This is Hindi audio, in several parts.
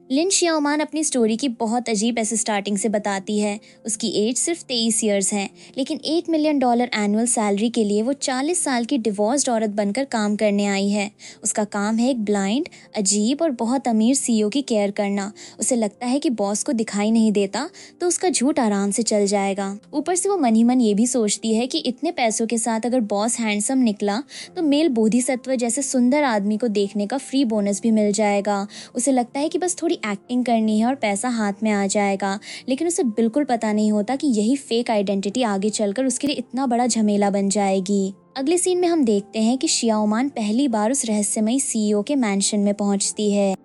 लिन शियाओमान अपनी स्टोरी की बहुत अजीब ऐसे स्टार्टिंग से बताती है। उसकी एज सिर्फ 23 ईयर्स है, लेकिन $8 मिलियन एनुअल सैलरी के लिए वो 40 साल की डिवोर्स्ड औरत बनकर काम करने आई है। उसका काम है एक ब्लाइंड, अजीब और बहुत अमीर सीईओ की केयर करना। उसे लगता है कि बॉस को दिखाई नहीं देता तो उसका झूठ आराम से चल जाएगा। ऊपर से वो मन ही मन ये भी सोचती है कि इतने पैसों के साथ अगर बॉस हैंडसम निकला तो मेल बोधिसत्व जैसे सुंदर आदमी को देखने का फ्री बोनस भी मिल जाएगा। उसे लगता है कि बस थोड़ी एक्टिंग करनी है और पैसा हाथ में आ जाएगा, लेकिन उसे बिल्कुल पता नहीं होता कि यही फेक आइडेंटिटी आगे चलकर उसके लिए इतना बड़ा झमेला बन जाएगी। अगले सीन में हम देखते हैं कि शियाओमान पहली बार उस रहस्यमयी सीईओ के मैंशन में पहुंचती है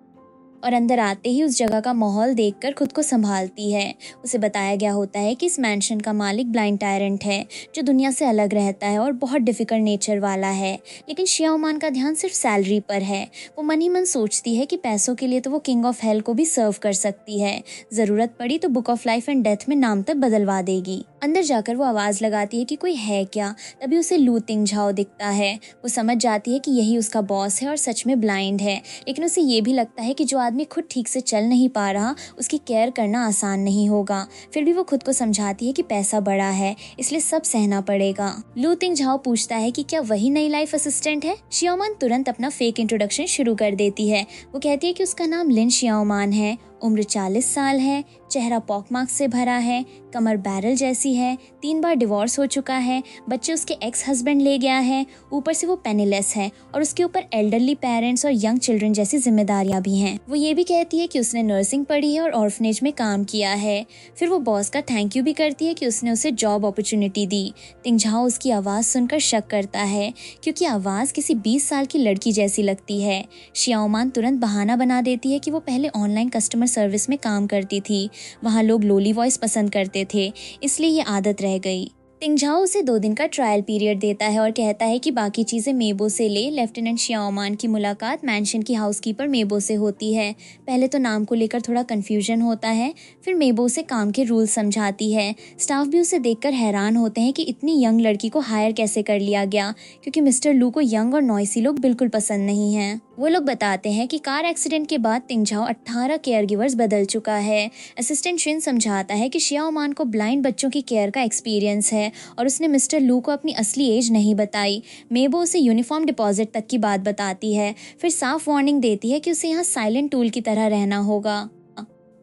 और अंदर आते ही उस जगह का माहौल देखकर खुद को संभालती है। उसे बताया गया होता है कि इस मैंशन का मालिक ब्लाइंड टायरेंट है जो दुनिया से अलग रहता है और बहुत डिफिकल्ट नेचर वाला है, लेकिन शियाओमान का ध्यान सिर्फ सैलरी पर है। वो मन ही मन सोचती है कि पैसों के लिए तो वो किंग ऑफ हेल को भी सर्व कर सकती है, जरूरत पड़ी तो book of life and death में नाम तक बदलवा देगी। अंदर जाकर वो आवाज लगाती है कि कोई है क्या, तभी उसे लू तिंगझाओ दिखता है। वो समझ जाती है कि यही उसका बॉस है और सच में ब्लाइंड है, लेकिन उसे ये भी लगता है कि जो आदमी खुद ठीक से चल नहीं पा रहा उसकी केयर करना आसान नहीं होगा। फिर भी वो खुद को समझाती है कि पैसा बड़ा है, इसलिए सब सहना पड़ेगा। लू तिंगझाओ पूछता है कि क्या वही नई लाइफ असिस्टेंट है। शियाओमान तुरंत अपना फेक इंट्रोडक्शन शुरू कर देती है। वो कहती है कि उसका नाम लिन शियाओमान है, उम्र 40 साल है, चेहरा पॉकमार्क से भरा है, कमर बैरल जैसी है, 3 बार डिवोर्स हो चुका है, बच्चे उसके एक्स हस्बैंड ले गया है, ऊपर से वो पेनीलेस है और उसके ऊपर एल्डरली पेरेंट्स और यंग चिल्ड्रन जैसी जिम्मेदारियां भी हैं। वो ये भी कहती है कि उसने नर्सिंग पढ़ी है और ऑर्फनेज में काम किया है। फिर वो बॉस का थैंक यू भी करती है कि उसने उसे जॉब अपॉर्चुनिटी दी। तिंगझाओ उसकी आवाज़ सुनकर शक करता है क्योंकि आवाज़ किसी 20 साल की लड़की जैसी लगती है। शियाओमान तुरंत बहाना बना देती है कि वो पहले ऑनलाइन कस्टमर सर्विस में काम करती थी, वहाँ लोग लोली वॉइस पसंद करते थे, इसलिए ये आदत रह गई। तिंगझाओ उसे 2 दिन का ट्रायल पीरियड देता है और कहता है कि बाकी चीज़ें मेबो से ले। लेफ्टिनेंट शियाओमान की मुलाकात मैंशन की हाउसकीपर मेबो से होती है। पहले तो नाम को लेकर थोड़ा कन्फ्यूजन होता है, फिर मेबो उसे काम के रूल समझाती है। स्टाफ भी उसे देखकर हैरान होते हैं कि इतनी यंग लड़की को हायर कैसे कर लिया गया, क्योंकि मिस्टर लू को यंग और नॉइसी लोग बिल्कुल पसंद नहीं हैं। वो लोग बताते हैं कि कार एक्सीडेंट के बाद तिंगझाओ 18 केयर गिवर्स बदल चुका है। असिस्टेंट शिन समझाता है कि शियाओमान को ब्लाइंड बच्चों की केयर का एक्सपीरियंस है और उसने मिस्टर लू को अपनी असली एज नहीं बताई। मेबो उसे यूनिफॉर्म डिपॉजिट तक की बात बताती है, फिर साफ वार्निंग देती है कि उसे यहाँ साइलेंट टूल की तरह रहना होगा।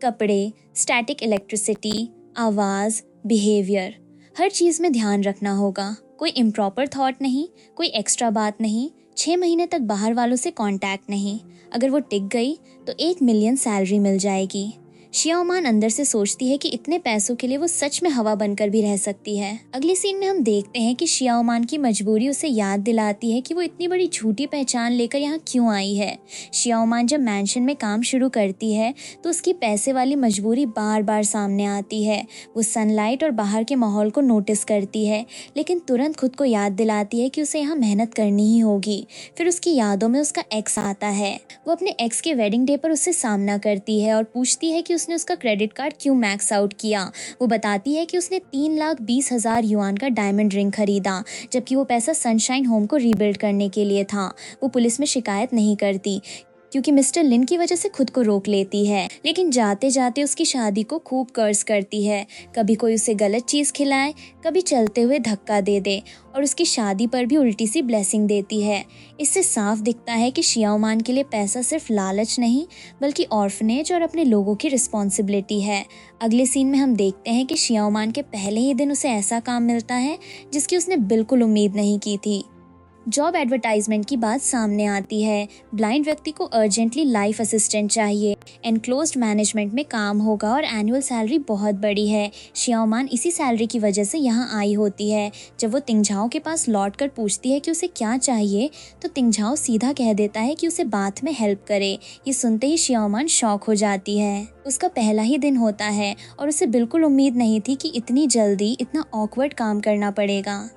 कपड़े, स्टैटिक इलेक्ट्रिसिटी, आवाज़, बिहेवियर, हर चीज़ में ध्यान रखना होगा। कोई इम्प्रॉपर थॉट नहीं, कोई एक्स्ट्रा बात नहीं, 6 महीने तक बाहर वालों से कांटेक्ट नहीं। अगर वो टिक गई तो 1 मिलियन सैलरी मिल जाएगी। शियाओमान अंदर से सोचती है कि इतने पैसों के लिए वो सच में हवा बनकर भी रह सकती है। अगली सीन में हम देखते हैं कि शियाओमान की मजबूरी उसे याद दिलाती है कि वो इतनी बड़ी झूठी पहचान लेकर यहाँ क्यों आई है। शियाओमान जब मैंशन में काम शुरू करती है तो उसकी पैसे वाली मजबूरी बार बार सामने आती है। वो सनलाइट और बाहर के माहौल को नोटिस करती है, लेकिन तुरंत खुद को याद दिलाती है कि उसे यहाँ मेहनत करनी ही होगी। फिर उसकी यादों में उसका एक्स आता है। वो अपने एक्स के वेडिंग डे पर उससे सामना करती है और पूछती है कि उसने उसका क्रेडिट कार्ड क्यों मैक्स आउट किया। वो बताती है कि उसने 3,20,000 युआन का डायमंड रिंग खरीदा, जबकि वो पैसा सनशाइन होम को रीबिल्ड करने के लिए था। वो पुलिस में शिकायत नहीं करती क्योंकि मिस्टर लिन की वजह से खुद को रोक लेती है, लेकिन जाते जाते उसकी शादी को खूब कर्ज करती है। कभी कोई उसे गलत चीज़ खिलाए, कभी चलते हुए धक्का दे दे और उसकी शादी पर भी उल्टी सी ब्लेसिंग देती है। इससे साफ दिखता है कि शियाओमान के लिए पैसा सिर्फ लालच नहीं बल्कि ऑर्फनेज और अपने लोगों की रिस्पॉन्सिबिलिटी है। अगले सीन में हम देखते हैं कि शियाओमान के पहले ही दिन उसे ऐसा काम मिलता है जिसकी उसने बिल्कुल उम्मीद नहीं की थी। जॉब एडवर्टाइजमेंट की बात सामने आती है। ब्लाइंड व्यक्ति को अर्जेंटली लाइफ असिस्टेंट चाहिए, एनक्लोज्ड मैनेजमेंट में काम होगा और एनुअल सैलरी बहुत बड़ी है। शियाओमान इसी सैलरी की वजह से यहाँ आई होती है। जब वो तिंगझाओ के पास लौट कर पूछती है कि उसे क्या चाहिए तो तिंगझाओ सीधा कह देता है कि उसे बात में हेल्प करे। ये सुनते ही शियाओमान शॉक हो जाती है। उसका पहला ही दिन होता है और उसे बिल्कुल उम्मीद नहीं थी कि इतनी जल्दी इतना ऑकवर्ड काम करना पड़ेगा।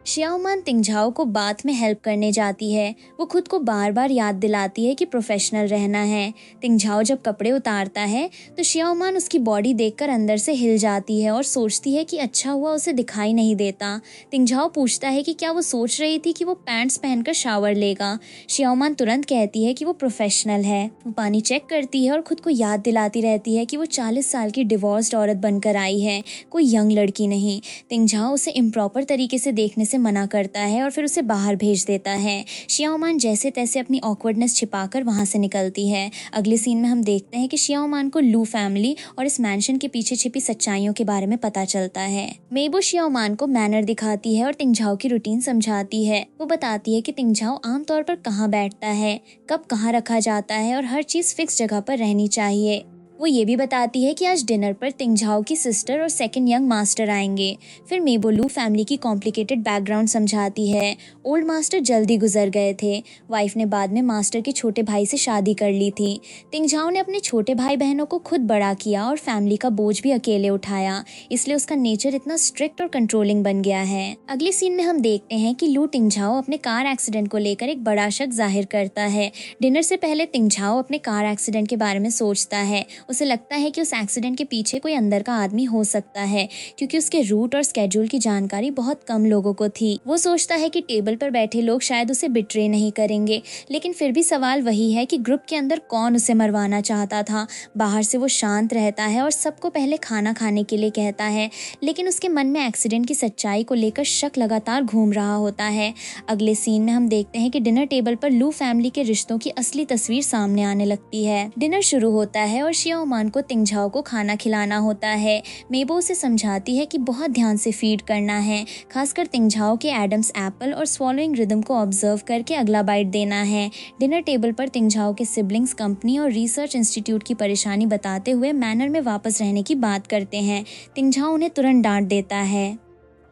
शियाओमान तिंगझाओ को बाथ में हेल्प करने जाती है। वो खुद को बार बार याद दिलाती है कि प्रोफेशनल रहना है। तिंगझाओ जब कपड़े उतारता है तो शियाओमान उसकी बॉडी देखकर अंदर से हिल जाती है और सोचती है कि अच्छा हुआ उसे दिखाई नहीं देता। तिंगझाओ पूछता है कि क्या वो सोच रही थी कि वो पैंट्स पहनकर शावर लेगा। शियाओमान तुरंत कहती है कि वो प्रोफेशनल है। वो पानी चेक करती है और खुद को याद दिलाती रहती है कि वो 40 साल की डिवोर्स्ड औरत बनकर आई है, कोई यंग लड़की नहीं। तिंगझाओ उसे इम्प्रॉपर तरीके से देखने से मना करता है और फिर उसे बाहर भेज देता है। शियाओमान जैसे तैसे अपनी ऑकवर्डनेस छिपाकर वहां से निकलती है। अगले सीन में हम देखते हैं कि शियाओमान को लू फैमिली और इस मैंशन के पीछे छिपी सच्चाइयों के बारे में पता चलता है। मेबो शियाओमान को मैनर दिखाती है और तिंगझाओ की रूटीन समझाती है। वो बताती है कि तिंगझाओ आमतौर पर कहाँ बैठता है, कब कहाँ रखा जाता है और हर चीज फिक्स जगह पर रहनी चाहिए। वो ये भी बताती है कि आज डिनर पर तिंगझाओ की सिस्टर और सेकंड यंग मास्टर आएंगे। फिर मेबो लू फैमिली की कॉम्प्लिकेटेड बैकग्राउंड समझाती है। ओल्ड मास्टर जल्दी गुजर गए थे। वाइफ ने बाद में मास्टर के छोटे भाई से शादी कर ली थी। तिंगझाओ ने अपने छोटे भाई बहनों को खुद बड़ा किया और फैमिली का बोझ भी अकेले उठाया, इसलिए उसका नेचर इतना स्ट्रिक्ट और कंट्रोलिंग बन गया है। अगले सीन में हम देखते हैं कि लू तिंगझाओ अपने कार एक्सीडेंट को लेकर एक बड़ा शक जाहिर करता है। डिनर से पहले तिंगझाओ अपने कार एक्सीडेंट के बारे में सोचता है। उसे लगता है कि उस एक्सीडेंट के पीछे कोई अंदर का आदमी हो सकता है, क्योंकि उसके रूट और स्केड्यूल की जानकारी बहुत कम लोगों को थी। वो सोचता है कि टेबल पर बैठे लोग शायद उसे बिट्रे नहीं करेंगे, लेकिन फिर भी सवाल वही है कि ग्रुप के अंदर कौन उसे मरवाना चाहता था। बाहर से वो शांत रहता है और सबको पहले खाना खाने के लिए कहता है, लेकिन उसके मन में एक्सीडेंट की सच्चाई को लेकर शक लगातार घूम रहा होता है। अगले सीन में हम देखते हैं कि डिनर टेबल पर लू फैमिली के रिश्तों की असली तस्वीर सामने आने लगती है। डिनर शुरू होता है और शियाओमान को तिंगझाओ को खाना खिलाना होता है। मेबो उसे समझाती है कि बहुत ध्यान से फीड करना है, खासकर तिंगझाओ के एडम्स एप्पल और स्वॉलोइंग रिदम को ऑब्जर्व करके अगला बाइट देना है। डिनर टेबल पर तिंगझाओ के सिबलिंग्स कंपनी और रिसर्च इंस्टीट्यूट की परेशानी बताते हुए मैनर में वापस रहने की बात करते हैं। तिंगझाओ उन्हें तुरंत डांट देता है।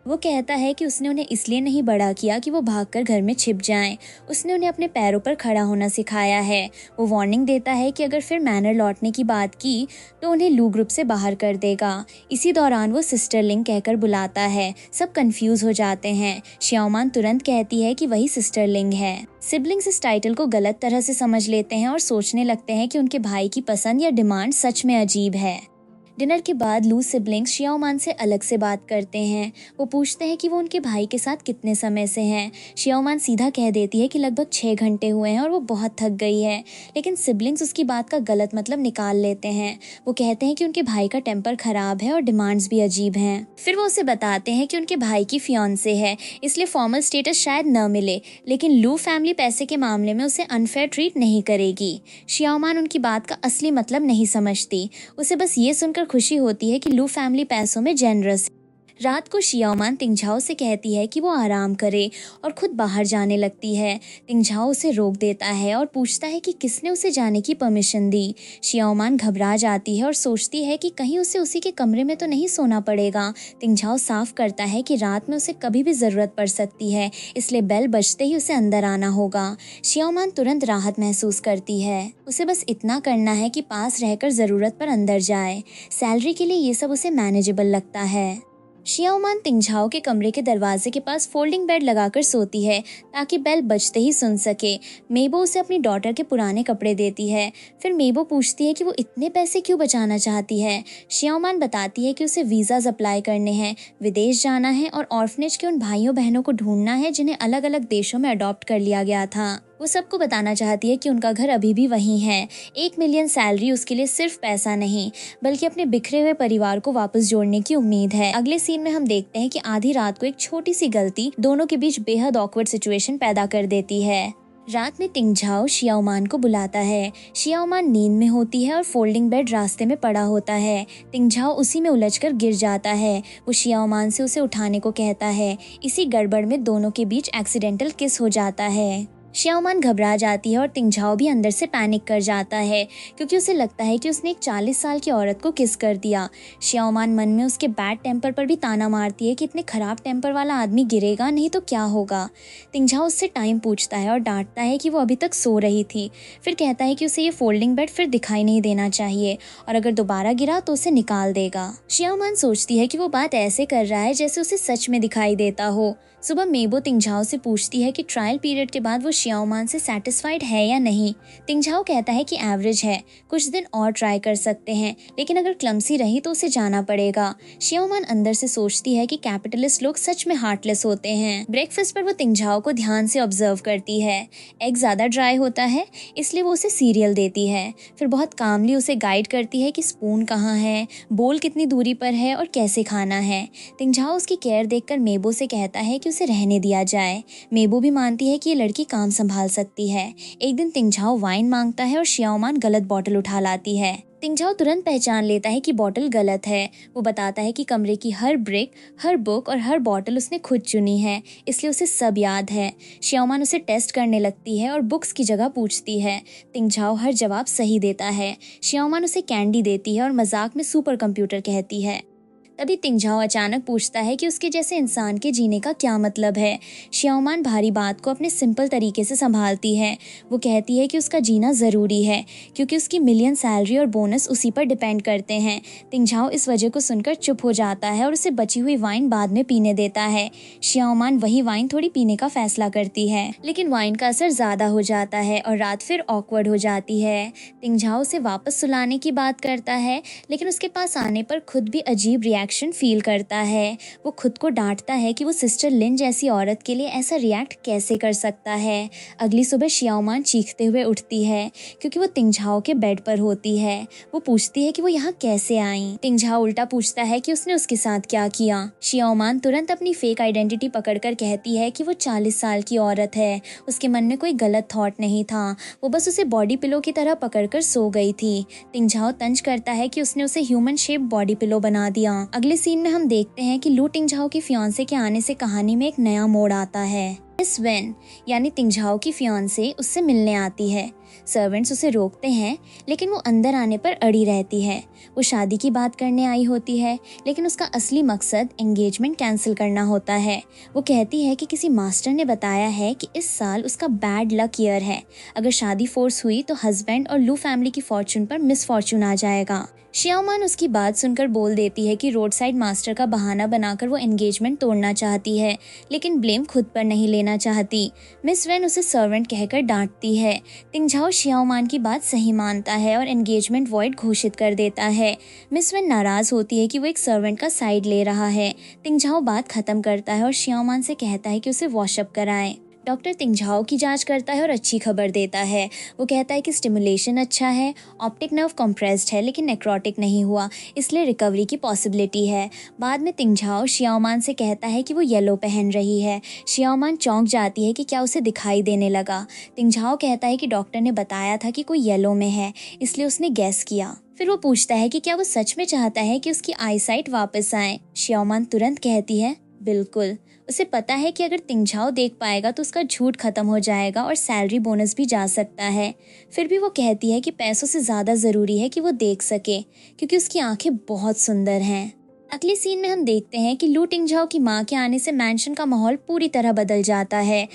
वो कहता है कि उसने उन्हें इसलिए नहीं बड़ा किया कि वो भागकर घर में छिप जाएं। उसने उन्हें अपने पैरों पर खड़ा होना सिखाया है। वो वार्निंग देता है कि अगर फिर मैनर लौटने की बात की तो उन्हें लू ग्रुप से बाहर कर देगा। इसी दौरान वो सिस्टर लिंग कहकर बुलाता है। सब कंफ्यूज हो जाते हैं। शियाओमान तुरंत कहती है कि वही सिस्टर लिंग है। सिबलिंग्स इस टाइटल को गलत तरह से समझ लेते हैं और सोचने लगते हैं कि उनके भाई की पसंद या डिमांड सच में अजीब है। डिनर के बाद लू सिबलिंग्स शियाओमान से अलग से बात करते हैं। वो पूछते हैं कि वो उनके भाई के साथ कितने समय से हैं। शियाओमान सीधा कह देती है कि लगभग 6 घंटे हुए हैं और वो बहुत थक गई है, लेकिन सिबलिंग्स उसकी बात का गलत मतलब निकाल लेते हैं। वो कहते हैं कि उनके भाई का टेम्पर खराब है और डिमांड्स भी अजीब हैं। फिर वो उसे बताते हैं कि उनके भाई की फियांसे है, इसलिए फॉर्मल स्टेटस शायद न मिले, लेकिन लू फैमिली पैसे के मामले में उसे अनफेयर ट्रीट नहीं करेगी। शियाओमान उनकी बात का असली मतलब नहीं समझती। उसे बस ये सुनकर खुशी होती है कि लू फैमिली पैसों में जेनरस है। रात को शियाओमान तिंगझाओ से कहती है कि वो आराम करे और खुद बाहर जाने लगती है। तिंगझाओ उसे रोक देता है और पूछता है कि किसने उसे जाने की परमिशन दी। शियाओमान घबरा जाती है और सोचती है कि कहीं उसे उसी के कमरे में तो नहीं सोना पड़ेगा। तिंगझाओ साफ करता है कि रात में उसे कभी भी ज़रूरत पड़ सकती है, इसलिए बेल बजते ही उसे अंदर आना होगा। शियाओमान तुरंत राहत महसूस करती है। उसे बस इतना करना है कि पास रहकर ज़रूरत पर अंदर जाए। सैलरी के लिए ये सब उसे मैनेजेबल लगता है। शियाओमान तिंगझाओ के कमरे के दरवाजे के पास फोल्डिंग बेड लगाकर सोती है ताकि बेल बजते ही सुन सके। मेबो उसे अपनी डॉटर के पुराने कपड़े देती है। फिर मेबो पूछती है कि वो इतने पैसे क्यों बचाना चाहती है। शियाओमान बताती है कि उसे वीज़ाज अप्लाई करने हैं, विदेश जाना है और ऑर्फनेज के उन भाइयों बहनों को ढूंढना है जिन्हें अलग अलग देशों में अडॉप्ट कर लिया गया था। वो सबको बताना चाहती है कि उनका घर अभी भी वहीं है। 1 मिलियन सैलरी उसके लिए सिर्फ पैसा नहीं, बल्कि अपने बिखरे हुए परिवार को वापस जोड़ने की उम्मीद है। अगले सीन में हम देखते हैं कि आधी रात को एक छोटी सी गलती दोनों के बीच बेहद ऑकवर्ड सिचुएशन पैदा कर देती है। रात में तिंगझाओ शियाओमान को बुलाता है। शियाओमान नींद में होती है और फोल्डिंग बेड रास्ते में पड़ा होता है। तिंगझाओ उसी में उलझकर गिर जाता है। वो शियाओमान से उसे उठाने को कहता है। इसी गड़बड़ में दोनों के बीच एक्सीडेंटल किस हो जाता है। श्याओमान घबरा जाती है और तिंगझाओ भी अंदर से पैनिक कर जाता है क्योंकि उसे लगता है कि उसने एक 40 साल की औरत को किस कर दिया। श्याओमान मन में उसके बैड टेम्पर पर भी ताना मारती है कि इतने खराब टेम्पर वाला आदमी गिरेगा नहीं तो क्या होगा। तिंगझाओ उससे टाइम पूछता है और डांटता है कि वो अभी तक सो रही थी। फिर कहता है कि उसे ये फोल्डिंग बेड फिर दिखाई नहीं देना चाहिए और अगर दोबारा गिरा तो उसे निकाल देगा। श्याओमान सोचती है कि वो बात ऐसे कर रहा है जैसे उसे सच में दिखाई देता हो। सुबह मेबो तिंगझाओ से पूछती है कि ट्रायल पीरियड के बाद वो श्याओमान से सेटिस्फाइड है या नहीं। तिंगझाओ कहता है कि एवरेज है, कुछ दिन और ट्राई कर सकते हैं, लेकिन अगर क्लमसी रही तो उसे जाना पड़ेगा। श्याओमान अंदर से सोचती है कि कैपिटलिस्ट लोग सच में हार्टलेस होते हैं। ब्रेकफास्ट पर वो तिंगझाओ को ध्यान से ऑब्जर्व करती है। एग ज्यादा ड्राई होता है इसलिए वो उसे सीरियल देती है। फिर बहुत कामली उसे गाइड करती है कि स्पून कहाँ है, बोल कितनी दूरी पर है और कैसे खाना है। तिंगझाओ उसकी केयर देखकर मेबो से कहता है कि उसे रहने दिया जाए। मेबो भी मानती है कि ये लड़की काम संभाल सकती है। एक दिन तिंगझाओ वाइन मांगता है और श्याओमान गलत बॉटल उठा लाती है। तिंगझाओ तुरंत पहचान लेता है कि बॉटल गलत है। वो बताता है कि कमरे की हर ब्रिक, हर बुक और हर बॉटल उसने खुद चुनी है, इसलिए उसे सब याद है। श्याओमान उसे टेस्ट करने लगती है और बुक्स की जगह पूछती है। तिंगझाओ हर जवाब सही देता है। श्याओमान उसे कैंडी देती है और मजाक में सुपर कंप्यूटर कहती है। तभी तिंगझाओ अचानक पूछता है कि उसके जैसे इंसान के जीने का क्या मतलब है। श्याओमान भारी बात को अपने सिंपल तरीके से संभालती है। वो कहती है कि उसका जीना ज़रूरी है क्योंकि उसकी मिलियन सैलरी और बोनस उसी पर डिपेंड करते हैं। तिंगझाओ इस वजह को सुनकर चुप हो जाता है और उसे बची हुई वाइन बाद में पीने देता है। श्याओमान वही वाइन थोड़ी पीने का फैसला करती है, लेकिन वाइन का असर ज़्यादा हो जाता है और रात फिर ऑकवर्ड हो जाती है। तिंगझाओ उसे वापस सुलाने की बात करता है, लेकिन उसके पास आने पर खुद भी अजीब रिएक्शन फील करता है। वो खुद को डांटता है कि वो सिस्टर लिन जैसी औरत के लिए ऐसा रिएक्ट कैसे कर सकता है। अगली सुबह श्याओमान चीखते हुए उठती है क्योंकि वो तिंगझाओ के बेड पर होती है। वो पूछती है कि वो यहाँ कैसे आई। तिंगझाओ उल्टा पूछता है कि उसने उसके साथ क्या किया। श्याओमान तुरंत अपनी फेक आइडेंटिटी पकड़कर कहती है कि वो 40 साल की औरत है। उसके मन में कोई गलत थॉट नहीं था, वो बस उसे बॉडी पिलो की तरह पकड़कर सो गई थी। तिंगझाओ तंज करता है कि उसने उसे ह्यूमन शेप बॉडी पिलो बना दिया। अगले सीन में हम देखते हैं कि लू तिंगझाओ की फियांसे के आने से कहानी में एक नया मोड़ आता है। मिस वेन यानी तिंगझाओ की फियांसे उससे मिलने आती है। सर्वेंट्स उसे रोकते हैं, लेकिन वो अंदर आने पर अड़ी रहती है। वो शादी की बात करने आई होती है, लेकिन उसका असली मकसद एंगेजमेंट कैंसिल करना होता है। वो कहती है कि किसी मास्टर ने बताया है कि इस साल उसका बैड लक ईयर है। अगर शादी फोर्स हुई तो हस्बैंड और लू फैमिली की फॉर्चून पर मिस फॉर्चून आ जाएगा। श्याओमान उसकी बात सुनकर बोल देती है कि रोड साइड मास्टर का बहाना बनाकर वो एंगेजमेंट तोड़ना चाहती है, लेकिन ब्लेम खुद पर नहीं लेना चाहती। मिस वेन उसे सर्वेंट कहकर डांटती है। तिंगझाओ श्याओमान की बात सही मानता है और एंगेजमेंट वॉइड घोषित कर देता है। मिस वेन नाराज होती है कि वो एक सर्वेंट का साइड ले रहा है। तिंगझाओ बात खत्म करता है और श्याओमान से कहता है कि उसे वॉशअप कराए। डॉक्टर तिंगझाओ की जांच करता है और अच्छी खबर देता है। वो कहता है कि स्टिमुलेशन अच्छा है, ऑप्टिक नर्व कंप्रेस्ड है लेकिन नेक्रोटिक नहीं हुआ, इसलिए रिकवरी की पॉसिबिलिटी है। बाद में तिंगझाओ श्याओमान से कहता है कि वो येलो पहन रही है। श्याओमान चौंक जाती है कि क्या उसे दिखाई देने लगा। तिंगझाओ कहता है कि डॉक्टर ने बताया था कि कोई येलो में है, इसलिए उसने गैस किया। फिर वो पूछता है कि क्या वो सच में चाहता है कि उसकी आईसाइट वापस आए। श्याओमान तुरंत कहती है बिल्कुल। उसे पता है कि अगर तिंगझाओ देख पाएगा तो उसका झूठ खत्म हो जाएगा और सैलरी बोनस भी जा सकता है। फिर भी वो कहती है कि पैसों से ज़्यादा ज़रूरी है कि वो देख सके, क्योंकि उसकी आंखें बहुत सुंदर हैं। अगले सीन में हम देखते हैं कि लू तिंगझाओ की माँ के आने से मैंशन का माहौल पूरी तरह बदल जाता है।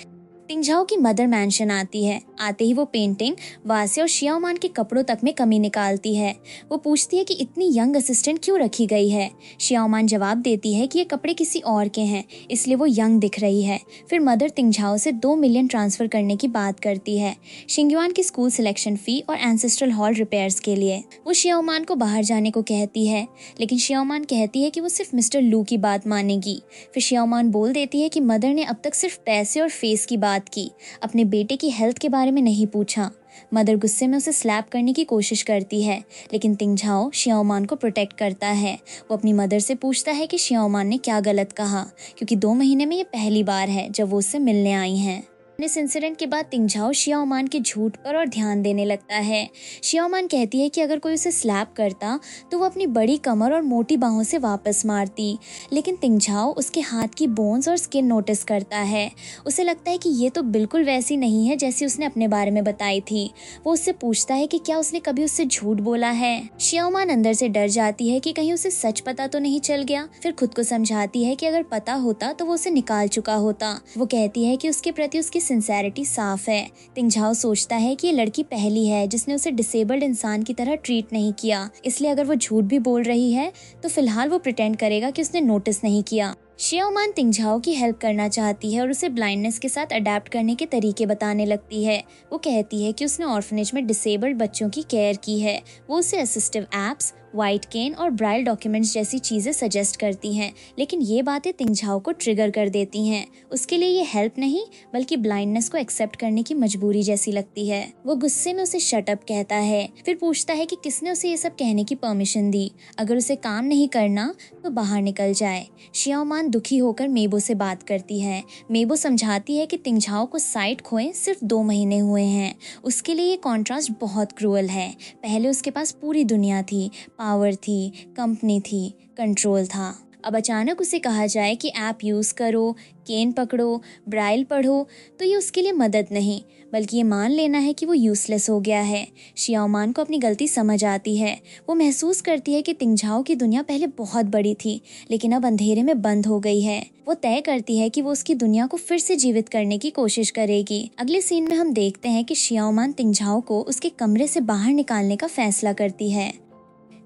तिंगझाओ की मदर मैंशन आती है। आते ही वो पेंटिंग, वासे और श्याओमान के कपड़ों तक में कमी निकालती है। वो पूछती है कि इतनी यंग असिस्टेंट क्यों रखी गई है। श्याओमान जवाब देती है कि ये कपड़े किसी और के हैं, इसलिए वो यंग दिख रही है। फिर मदर तिंगझाओ से 2 मिलियन ट्रांसफर करने की बात करती है, शिंगयुआन की स्कूल सिलेक्शन फी और एंसेस्ट्रल हॉल रिपेयर्स के लिए। वो श्याओमान को बाहर जाने को कहती है, लेकिन श्याओमान कहती है कि वो सिर्फ मिस्टर लू की बात मानेगी। फिर श्याओमान बोल देती है कि मदर ने अब तक सिर्फ पैसे और फेस की बात की, अपने बेटे की हेल्थ के बारे में नहीं पूछा। मदर गुस्से में उसे स्लैप करने की कोशिश करती है, लेकिन तिंगझाओ श्याओमान को प्रोटेक्ट करता है। वो अपनी मदर से पूछता है कि श्याओमान ने क्या गलत कहा, क्योंकि 2 महीने में ये पहली बार है जब वो उससे मिलने आई हैं। इस इंसिडेंट के बाद तिंगझाओ शियाओमान के झूठ पर और ध्यान देने लगता है। शियाओमान कहती है कि अगर कोई उसे स्लैप करता तो वो अपनी बड़ी कमर और मोटी बाहों से वापस मारती, लेकिन तिंगझाओ उसके हाथ की बोन्स और स्किन नोटिस करता है। उसे लगता है कि ये तो बिल्कुल वैसी नहीं है जैसी उसने अपने बारे में बताई थी। वो उससे पूछता है कि क्या उसने कभी उससे झूठ बोला है। शियाओमान अंदर से डर जाती है कि कहीं उसे सच पता तो नहीं चल गया। फिर खुद को समझाती है कि अगर पता होता तो वो उसे निकाल चुका होता। वो कहती है कि उसके प्रति उसकी सिंसेरिटी साफ है। तिंगझाओ सोचता है कि ये लड़की पहली है जिसने उसे डिसेबल्ड इंसान की तरह ट्रीट नहीं किया, इसलिए अगर वो झूठ भी बोल रही है तो फिलहाल वो प्रिटेंड करेगा कि उसने नोटिस नहीं किया। शियाओमान तिंगझाओ की हेल्प करना चाहती है और उसे ब्लाइंडनेस के साथ अडेप्ट करने के तरीके बताने लगती है। वो कहती है कि उसने ऑर्फनेज में डिसेबल्ड बच्चों की केयर की है। वो उसे असिस्टिव एप्स, व्हाइट केन और ब्राइल डॉक्यूमेंट्स जैसी चीजें सजेस्ट करती हैं, लेकिन ये बातें तिंगझाओ को ट्रिगर कर देती हैं। उसके लिए ये हेल्प नहीं बल्कि ब्लाइंडनेस को एक्सेप्ट करने की मजबूरी जैसी लगती है। वो गुस्से में उसे शट अप कहता है, फिर पूछता है कि किसने उसे ये सब कहने की परमिशन दी। अगर उसे काम नहीं करना तो बाहर निकल जाए। शियाओमान दुखी होकर मेबो से बात करती है। मेबो समझाती है कि तिंगझाओ को साइट खोए सिर्फ 2 महीने हुए हैं। उसके लिए ये कॉन्ट्रास्ट बहुत क्रूअल है। पहले उसके पास पूरी दुनिया थी, पावर थी, कंपनी थी, कंट्रोल था। अब अचानक उसे कहा जाए कि ऐप यूज़ करो, केन पकड़ो, ब्राइल पढ़ो, तो ये उसके लिए मदद नहीं बल्कि ये मान लेना है कि वो यूज़लेस हो गया है। शियाओमान को अपनी गलती समझ आती है। वो महसूस करती है कि तिंगझाओ की दुनिया पहले बहुत बड़ी थी लेकिन अब अंधेरे में बंद हो गई है। वो तय करती है कि वो उसकी दुनिया को फिर से जीवित करने की कोशिश करेगी। अगले सीन में हम देखते हैं कि शियाओमान तिंगझाओ को उसके कमरे से बाहर निकालने का फैसला करती है।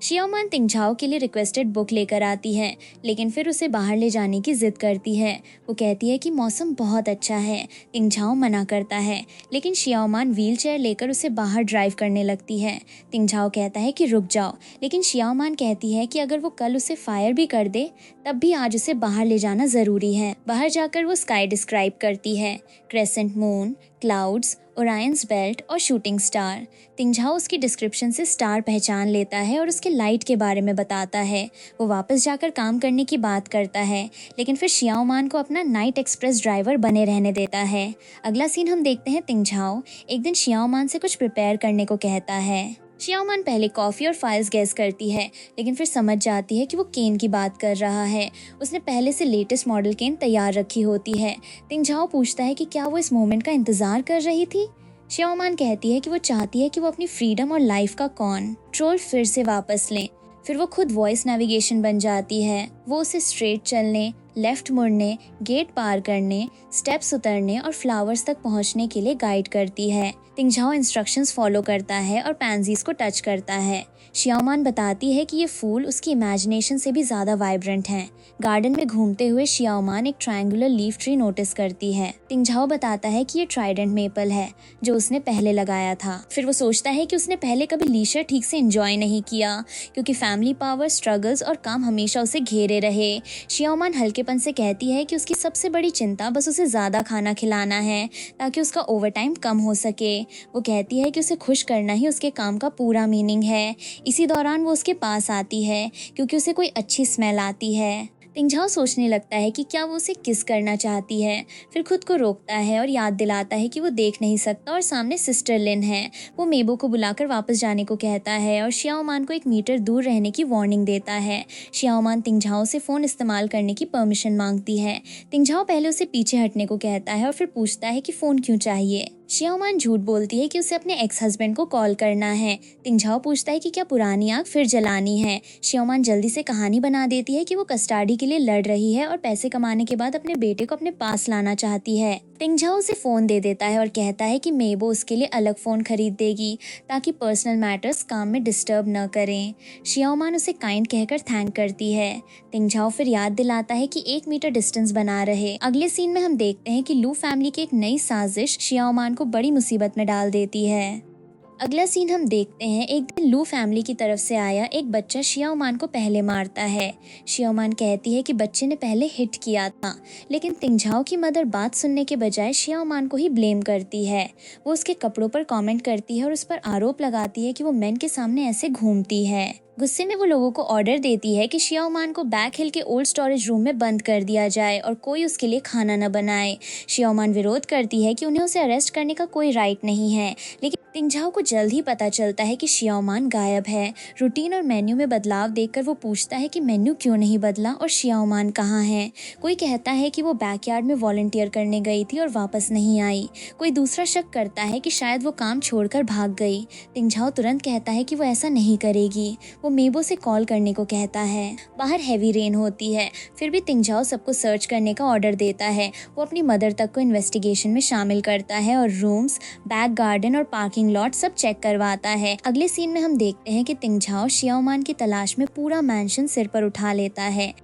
शियाओमान तिंगझाओ के लिए रिक्वेस्टेड बुक लेकर आती है, लेकिन फिर उसे बाहर ले जाने की जिद करती है। वो कहती है कि मौसम बहुत अच्छा है। तिंगझाओ मना करता है, लेकिन शियाओमान व्हीलचेयर लेकर उसे बाहर ड्राइव करने लगती है। तिंगझाओ कहता है कि रुक जाओ, लेकिन शियाओमान कहती है कि अगर वो कल उसे फायर भी कर दे तब भी आज उसे बाहर ले जाना जरूरी है। बाहर जाकर वो स्काई डिस्क्राइब करती है, क्रेसेंट मून, क्लाउड्स, ओरायंस बेल्ट और शूटिंग स्टार। तिंगझाओ उसकी डिस्क्रिप्शन से स्टार पहचान लेता है और उसके लाइट के बारे में बताता है। वो वापस जाकर काम करने की बात करता है, लेकिन फिर शियाओमान को अपना नाइट एक्सप्रेस ड्राइवर बने रहने देता है। अगला सीन हम देखते हैं तिंगझाओ एक दिन शियाओमान से कुछ प्रिपेयर करने को कहता है। शियाओमान पहले कॉफी और फाइल्स गैस करती है, लेकिन फिर समझ जाती है कि वो केन की बात कर रहा है। उसने पहले से लेटेस्ट मॉडल केन तैयार रखी होती है। तिंगझाओ पूछता है कि क्या वो इस मोमेंट का इंतजार कर रही थी। शियाओमान कहती है कि वो चाहती है कि वो अपनी फ्रीडम और लाइफ का कंट्रोल फिर से वापस लें। फिर वो खुद वॉइस नेविगेशन बन जाती है। वो उसे स्ट्रेट चलने, लेफ्ट मुड़ने, गेट पार करने, स्टेप्स उतरने और फ्लावर्स तक पहुंचने के लिए गाइड करती है। तिंगझाओ इंस्ट्रक्शंस फॉलो करता है और पैंजीज को टच करता है। शियाओमान बताती है कि ये फूल उसकी इमेजिनेशन से भी ज्यादा वाइब्रेंट हैं। गार्डन में घूमते हुए शियाओमान एक ट्रायंगुलर लीफ ट्री नोटिस करती है। तिंगझाओ बताता है कि ये ट्राइडेंट मेपल है जो उसने पहले लगाया था। फिर वो सोचता है कि उसने पहले कभी लीशर ठीक से एंजॉय नहीं किया क्योंकि फैमिली पावर, स्ट्रगल्स और काम हमेशा उसे घेरे रहे। शियाओमान हल्केपन से कहती है कि उसकी सबसे बड़ी चिंता बस उसे ज्यादा खाना खिलाना है ताकि उसका ओवरटाइम कम हो सके। वो कहती है कि उसे खुश करना ही उसके काम का पूरा मीनिंग है। इसी दौरान वो उसके पास आती है क्योंकि उसे कोई अच्छी स्मेल आती है। तिंगझाओ सोचने लगता है कि क्या वो उसे किस करना चाहती है, फिर खुद को रोकता है और याद दिलाता है कि वो देख नहीं सकता और सामने सिस्टर लिन है। वो मेबो को बुलाकर वापस जाने को कहता है और शियाओमान को 1 मीटर दूर रहने की वार्निंग देता है। शियाओमान तिंगझाओ से फ़ोन इस्तेमाल करने की परमिशन मांगती है। तिंगझाओ पहले उसे पीछे हटने को कहता है और फिर पूछता है कि फ़ोन क्यों चाहिए। शियाओमान झूठ बोलती है कि उसे अपने एक्स हस्बैंड को कॉल करना है। तिंगझाओ पूछता है कि क्या पुरानी आग फिर जलानी है। शियाओमान जल्दी से कहानी बना देती है कि वो कस्टडी के लिए लड़ रही है और पैसे कमाने के बाद अपने बेटे को अपने पास लाना चाहती है। तिंगझाओ उसे फोन दे देता है और कहता है कि मेबो उसके लिए अलग फोन खरीद देगी ताकि पर्सनल मैटर्स काम में डिस्टर्ब न करें। शियाओमान उसे काइंड कहकर थैंक करती है। तिंगझाओ फिर याद दिलाता है कि 1 मीटर डिस्टेंस बना रहे। अगले सीन में हम देखते हैं कि लू फैमिली की एक नई साजिश शियाओमान को बड़ी मुसीबत में डाल देती है। अगला सीन हम देखते हैं एक दिन लू फैमिली की तरफ से आया एक बच्चा शियाओमान को पहले मारता है। शियाओमान कहती है कि बच्चे ने पहले हिट किया था, लेकिन तिंगझाओ की मदर बात सुनने के बजाय शियाओमान को ही ब्लेम करती है। वो उसके कपड़ों पर कमेंट करती है और उस पर आरोप लगाती है कि वो मेन के सामने ऐसे घूमती है। गुस्से में वो लोगों को ऑर्डर देती है कि शियाओमान को बैक हिल के ओल्ड स्टोरेज रूम में बंद कर दिया जाए और कोई उसके लिए खाना न बनाए। शियाओमान विरोध करती है कि उन्हें उसे अरेस्ट करने का कोई राइट नहीं है, लेकिन तिंगझाओ को जल्द ही पता चलता है कि शियाओमान गायब है। रूटीन और मेन्यू में बदलाव देखकर वो पूछता है कि मेन्यू क्यों नहीं बदला और शियाओमान कहाँ है। कोई कहता है कि वो बैकयार्ड में वॉलंटियर करने गई थी और वापस नहीं आई। कोई दूसरा शक करता है कि शायद वो काम छोड़कर भाग गई। तिंगझाओ तुरंत कहता है कि वो ऐसा नहीं करेगी। वो मेबो से कॉल करने को कहता है। बाहर हैवी रेन होती है, फिर भी तिंगझाओ सबको सर्च करने का ऑर्डर देता है। वो अपनी मदर तक को इन्वेस्टिगेशन में शामिल करता है और रूम्स, बैक गार्डन और पार्किंग लॉट सब चेक करवाता है। अगले सीन में हम देखते हैं कि तिंगझाओ शियाओमान की तलाश में पूरा मैंशन सिर पर उठा लेता है।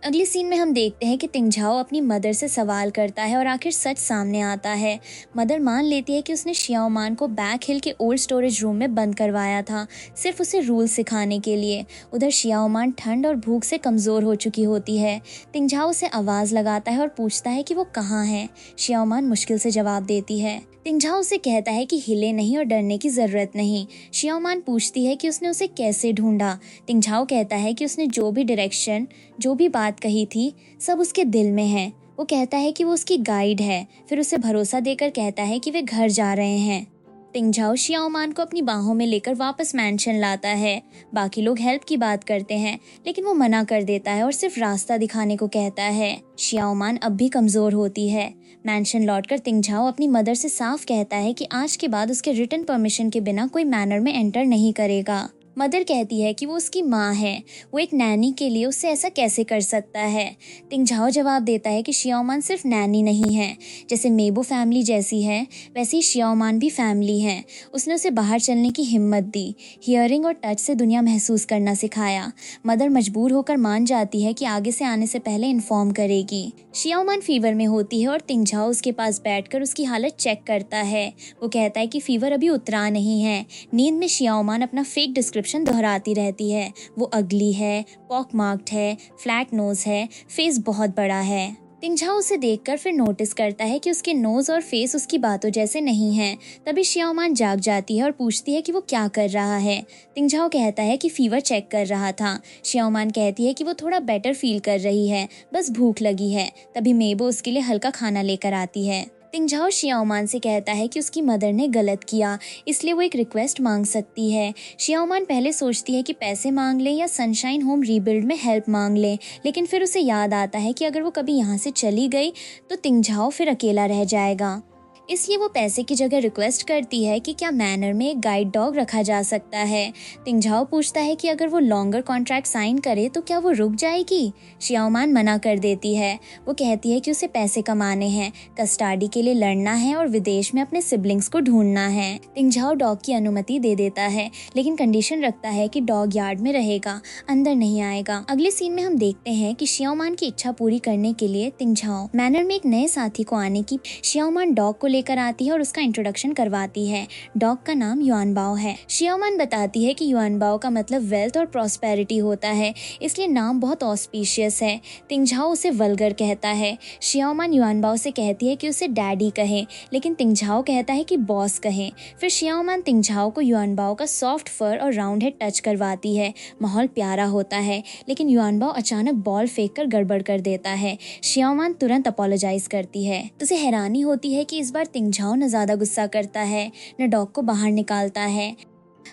अगले सीन में हम देखते हैं कि तिंगझाओ अपनी मदर से सवाल करता है और आखिर सच सामने आता है। मदर मान लेती है कि उसने शियाओमान को बैक हिल के ओल्ड स्टोरेज रूम में बंद करवाया था, सिर्फ उसे रूल सिखाने के लिए। उधर शियाओमान ठंड और भूख से कमज़ोर हो चुकी होती है। तिंगझाओ उसे आवाज़ लगाता है और पूछता है कि वो कहाँ है। शियाओमान मुश्किल से जवाब देती है। तिंगझाओ उसे कहता है कि हिले नहीं और डरने की ज़रूरत नहीं। शियाओमान पूछती है कि उसने उसे कैसे ढूंढा। तिंगझाओ कहता है कि उसने जो भी डायरेक्शन, जो भी बात कही थी, सब उसके दिल में है। वो कहता है कि वो उसकी गाइड है, फिर उसे भरोसा देकर कहता है कि वे घर जा रहे हैं। तिंगझाओ शियाओमान को अपनी बाहों में लेकर वापस मैंशन लाता है। बाकी लोग हेल्प की बात करते हैं, लेकिन वो मना कर देता है और सिर्फ रास्ता दिखाने को कहता है। शियाओमान अब भी कमज़ोर होती है। मैंशन लौटकर तिंगझाओ अपनी मदर से साफ कहता है कि आज के बाद उसके रिटन परमिशन के बिना कोई मैनर में एंटर नहीं करेगा। मदर कहती है कि वो उसकी माँ है, वो एक नैनी के लिए उससे ऐसा कैसे कर सकता है। तिंगझाओ जवाब देता है कि शियाओमान सिर्फ नैनी नहीं है, जैसे मेबो फैमिली जैसी है वैसे ही शियाओमान भी फैमिली है। उसने उसे बाहर चलने की हिम्मत दी, हियरिंग और टच से दुनिया महसूस करना सिखाया। मदर मजबूर होकर मान जाती है कि आगे से आने से पहले इन्फॉर्म करेगी। शियाओमान फीवर में होती है और तिंगझाओ उसके पास बैठकर उसकी हालत चेक करता है। वो कहता है कि फीवर अभी उतरा नहीं है। नींद में शियाओमान अपना फेक डिस्क्रिप्शन दोहराती रहती है। वो अगली है, पॉक मार्क्ड है, फ्लैट नोज है, फेस बहुत बड़ा है। तिंगझाओ उसे देखकर फिर नोटिस करता है कि उसके नोज और फेस उसकी बातों जैसे नहीं हैं। तभी शियाओमान जाग जाती है और पूछती है कि वो क्या कर रहा है। तिंगझाओ कहता है कि फीवर चेक कर रहा था। शियाओमान कहती है कि वो थोड़ा बेटर फील कर रही है, बस भूख लगी है। तभी मेबो उसके लिए हल्का खाना लेकर आती है। तिंगझाओ शियाओमान से कहता है कि उसकी मदर ने गलत किया, इसलिए वो एक रिक्वेस्ट मांग सकती है। शियाओमान पहले सोचती है कि पैसे मांग ले या सनशाइन होम रीबिल्ड में हेल्प मांग ले, लेकिन फिर उसे याद आता है कि अगर वो कभी यहाँ से चली गई तो तिंगझाओ फिर अकेला रह जाएगा। इसलिए वो पैसे की जगह रिक्वेस्ट करती है कि क्या मैनर में एक गाइड डॉग रखा जा सकता है। तिंगझाओ पूछता है कि अगर वो लॉन्गर कॉन्ट्रैक्ट साइन करे तो क्या वो रुक जाएगी। शियाओमान मना कर देती है। वो कहती है कि उसे पैसे कमाने हैं, कस्टडी के लिए लड़ना है और विदेश में अपने सिबलिंग्स को ढूंढना है। तिंगझाओ डॉग की अनुमति दे देता है, लेकिन कंडीशन रखता है कि डॉग यार्ड में रहेगा, अंदर नहीं आएगा। अगले सीन में हम देखते हैं कि शियाओमान की इच्छा पूरी करने के लिए तिंगझाओ मैनर में एक नए साथी को आने की शियाओमान डॉग को लेकर आती है और उसका इंट्रोडक्शन करवाती है। डॉग का नाम युआनबाओ है। शियाओमान बताती है कि युआनबाओ का मतलब वेल्थ और प्रॉस्पेरिटी होता है, इसलिए नाम बहुत ऑस्पिशियस है। तिंगझाओ उसे वल्गर कहता है। शियाओमान युआनबाओ से कहती है कि उसे डैडी कहे, लेकिन तिंगझाओ कहता है कि बॉस कहे। फिर शियाओमान तिंगझाओ को युआनबाओ का सॉफ्ट फर और राउंड हेड टच करवाती है। माहौल प्यारा होता है, लेकिन युआनबाओ अचानक बॉल फेंक कर गड़बड़ कर देता है। शियाओमान तुरंत अपोलोजाइज करती है। तो उसे हैरानी होती है कि इस बार तिंगझाओ न ज्यादा गुस्सा करता है, न डॉग को बाहर निकालता है।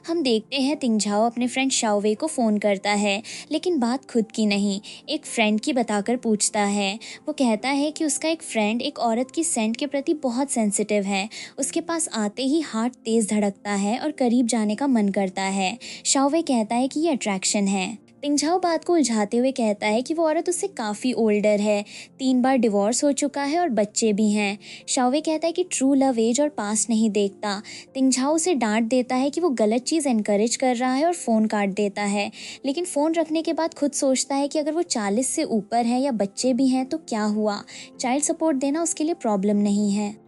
हम देखते हैं तिंगझाओ अपने फ्रेंड शाओवे को फ़ोन करता है, लेकिन बात खुद की नहीं, एक फ्रेंड की बताकर पूछता है। वो कहता है कि उसका एक फ्रेंड एक औरत की सेंट के प्रति बहुत सेंसिटिव है। उसके पास आते ही हार्ट तेज़ धड़कता है और करीब जाने का मन करता है। शाओवे कहता है कि ये अट्रैक्शन है। तिंगझाओ बात को उलझाते हुए कहता है कि वो औरत उससे काफ़ी ओल्डर है, 3 बार डिवोर्स हो चुका है और बच्चे भी हैं। शाओवे कहता है कि ट्रू लव एज और पास्ट नहीं देखता। तिंगझाओ उसे डांट देता है कि वो गलत चीज़ एनकरेज कर रहा है और फ़ोन काट देता है, लेकिन फ़ोन रखने के बाद खुद सोचता है कि अगर वो 40 से ऊपर है या बच्चे भी हैं तो क्या हुआ, चाइल्ड सपोर्ट देना उसके लिए प्रॉब्लम नहीं है।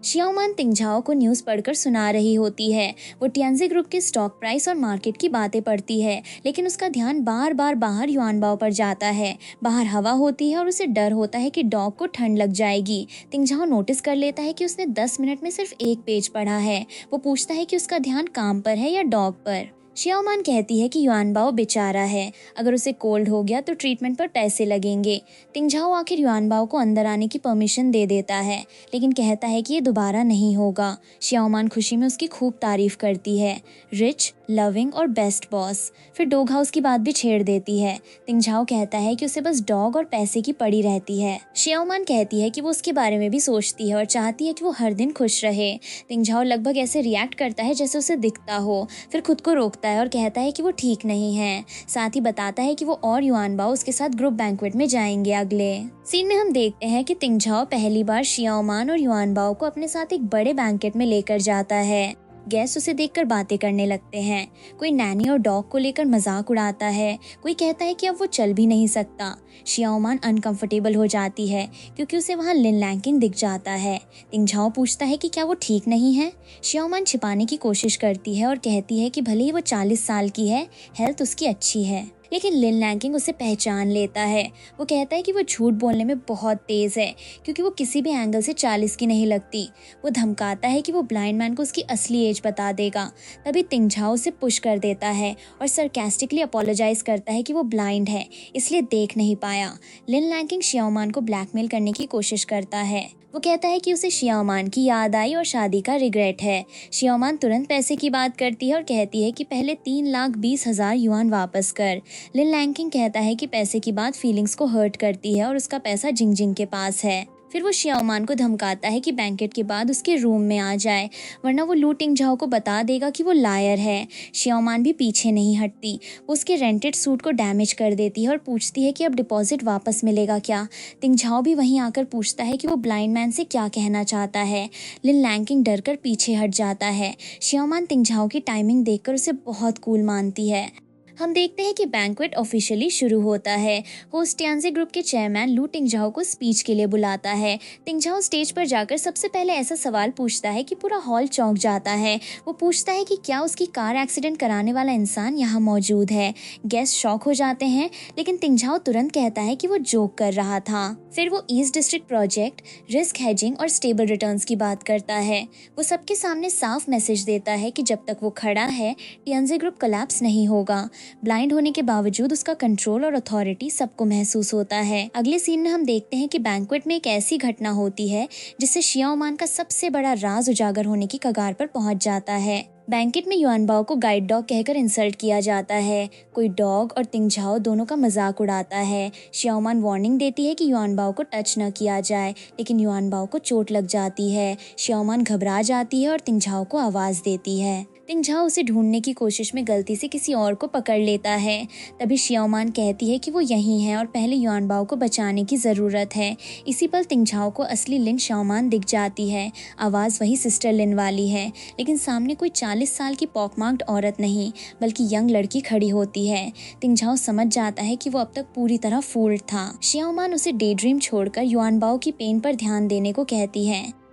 शियाओमान तिंगझाओ को न्यूज़ पढ़कर सुना रही होती है। वो टियानजी ग्रुप के स्टॉक प्राइस और मार्केट की बातें पढ़ती है, लेकिन उसका ध्यान बार बार बाहर युआनबाओ पर जाता है। बाहर हवा होती है और उसे डर होता है कि डॉग को ठंड लग जाएगी। तिंगझाओ नोटिस कर लेता है कि उसने 10 मिनट में सिर्फ एक पेज पढ़ा है। वो पूछता है कि उसका ध्यान काम पर है या डॉग पर। शियाओमान कहती है कि युआनबाओ बेचारा है, अगर उसे कोल्ड हो गया तो ट्रीटमेंट पर पैसे लगेंगे। तिंगझाओ आखिर युआनबाओ को अंदर आने की परमिशन दे देता है, लेकिन कहता है कि ये दोबारा नहीं होगा। शियाओमान खुशी में उसकी खूब तारीफ करती है, रिच, लविंग और बेस्ट बॉस। फिर डॉग हाउस की बात भी छेड़ देती है। तिंगझाओ कहता है कि उसे बस डॉग और पैसे की पड़ी रहती है। शियाओमान कहती है कि वो उसके बारे में भी सोचती है और चाहती है कि वो हर दिन खुश रहे। तिंगझाओ लगभग ऐसे रिएक्ट करता है जैसे उसे दिखता हो, फिर खुद को रोकता है और कहता है कि वो ठीक नहीं है। साथ ही बताता है कि वो और युआनबाओ उसके साथ ग्रुप बैंक्वेट में जाएंगे। अगले सीन में हम देखते हैं कि तिंगझाओ पहली बार शियाओमान और युआनबाओ को अपने साथ एक बड़े बैंकेट में लेकर जाता है। गेस्ट उसे देखकर बातें करने लगते हैं। कोई नैनी और डॉग को लेकर मजाक उड़ाता है, कोई कहता है कि अब वो चल भी नहीं सकता। शियाओमान अनकंफर्टेबल हो जाती है क्योंकि उसे वहाँ लिन लैंकिंग दिख जाता है। तिंगझाओ पूछता है कि क्या वो ठीक नहीं है। शियाओमान छिपाने की कोशिश करती है और कहती है कि भले ही वो 40 साल की है, हेल्थ उसकी अच्छी है। लेकिन लिन लैंकिंग उसे पहचान लेता है। वो कहता है कि वो झूठ बोलने में बहुत तेज है क्योंकि वो किसी भी एंगल से 40 की नहीं लगती। वो धमकाता है कि वो ब्लाइंड मैन को उसकी असली एज बता देगा। तभी तिंगझाओ उसे पुश कर देता है और सरकास्टिकली अपोलोजाइज करता है कि वो ब्लाइंड है, इसलिए देख नहीं पाया। लिन लैंकिंग शियाओमान को ब्लैकमेल करने की कोशिश करता है। वो कहता है कि उसे शियाओमान की याद आई और शादी का रिग्रेट है। शियाओमान तुरंत पैसे की बात करती है और कहती है कि पहले 3,20,000 युआन वापस कर। लिन लैंकिंग कहता है कि पैसे की बात फीलिंग्स को हर्ट करती है और उसका पैसा जिंग जिंग के पास है। फिर वो शियाओमान को धमकाता है कि बैंकेट के बाद उसके रूम में आ जाए, वरना वो लू टिंगझाओ को बता देगा कि वो लायर है। शियाओमान भी पीछे नहीं हटती। वो उसके रेंटेड सूट को डैमेज कर देती है और पूछती है कि अब डिपॉजिट वापस मिलेगा क्या। तिंगझाओ भी वहीं आकर पूछता है कि वो ब्लाइंड मैन से क्या कहना चाहता है। लिन लैंकिंग डर कर पीछे हट जाता है। शियाओमान तिंगझाओ की टाइमिंग देखकर उसे बहुत कूल मानती है। हम देखते हैं कि बैंक्वेट ऑफिशियली शुरू होता है। होस्ट टियानजे ग्रुप के चेयरमैन लू टिंगझाओ को स्पीच के लिए बुलाता है। टिंगझाओ स्टेज पर जाकर सबसे पहले ऐसा सवाल पूछता है कि पूरा हॉल चौंक जाता है। वो पूछता है कि क्या उसकी कार एक्सीडेंट कराने वाला इंसान यहाँ मौजूद है। गेस्ट शॉक हो जाते हैं, लेकिन टिंगझाओ तुरंत कहता है कि वो जोक कर रहा था। फिर वो east district project, risk hedging और स्टेबल रिटर्न्स की बात करता है। वो सबके सामने साफ मैसेज देता है कि जब तक वो खड़ा है, टियानजे ग्रुप कोलैप्स नहीं होगा। ब्लाइंड होने के बावजूद उसका कंट्रोल और अथॉरिटी सबको महसूस होता है। अगले सीन में हम देखते हैं कि बैंक्वेट में एक ऐसी घटना होती है जिससे शियाओमान का सबसे बड़ा राज उजागर होने की कगार पर पहुंच जाता है। बैंकेट में युआनबाओ को गाइड डॉग कहकर इंसल्ट किया जाता है। कोई डॉग और तिंगझाओ दोनों का मजाक उड़ाता है। शियाओमान वार्निंग देती है कि युआनबाओ को टच न किया जाए, लेकिन युआनबाओ को चोट लग जाती है। शियाओमान घबरा जाती है और तिंगझाओ को आवाज देती है। तिंगझाओ उसे ढूंढने की कोशिश में गलती से किसी और को पकड़ लेता है। तभी शियाओमान कहती है कि वो यहीं है और पहले युआनबाओ को बचाने की ज़रूरत है। इसी पल तिंगझाओ को असली लिन शियाओमान दिख जाती है। आवाज़ वही सिस्टर लिन वाली है, लेकिन सामने कोई 40 साल की पॉकमार्क्ड औरत नहीं, बल्कि यंग लड़की खड़ी होती है। तिंगझाओ समझ जाता है कि वो अब तक पूरी तरह फूल्ड था। शियाओमान उसे डे ड्रीम छोड़कर युआनबाओ की पेन पर ध्यान देने को कहती है।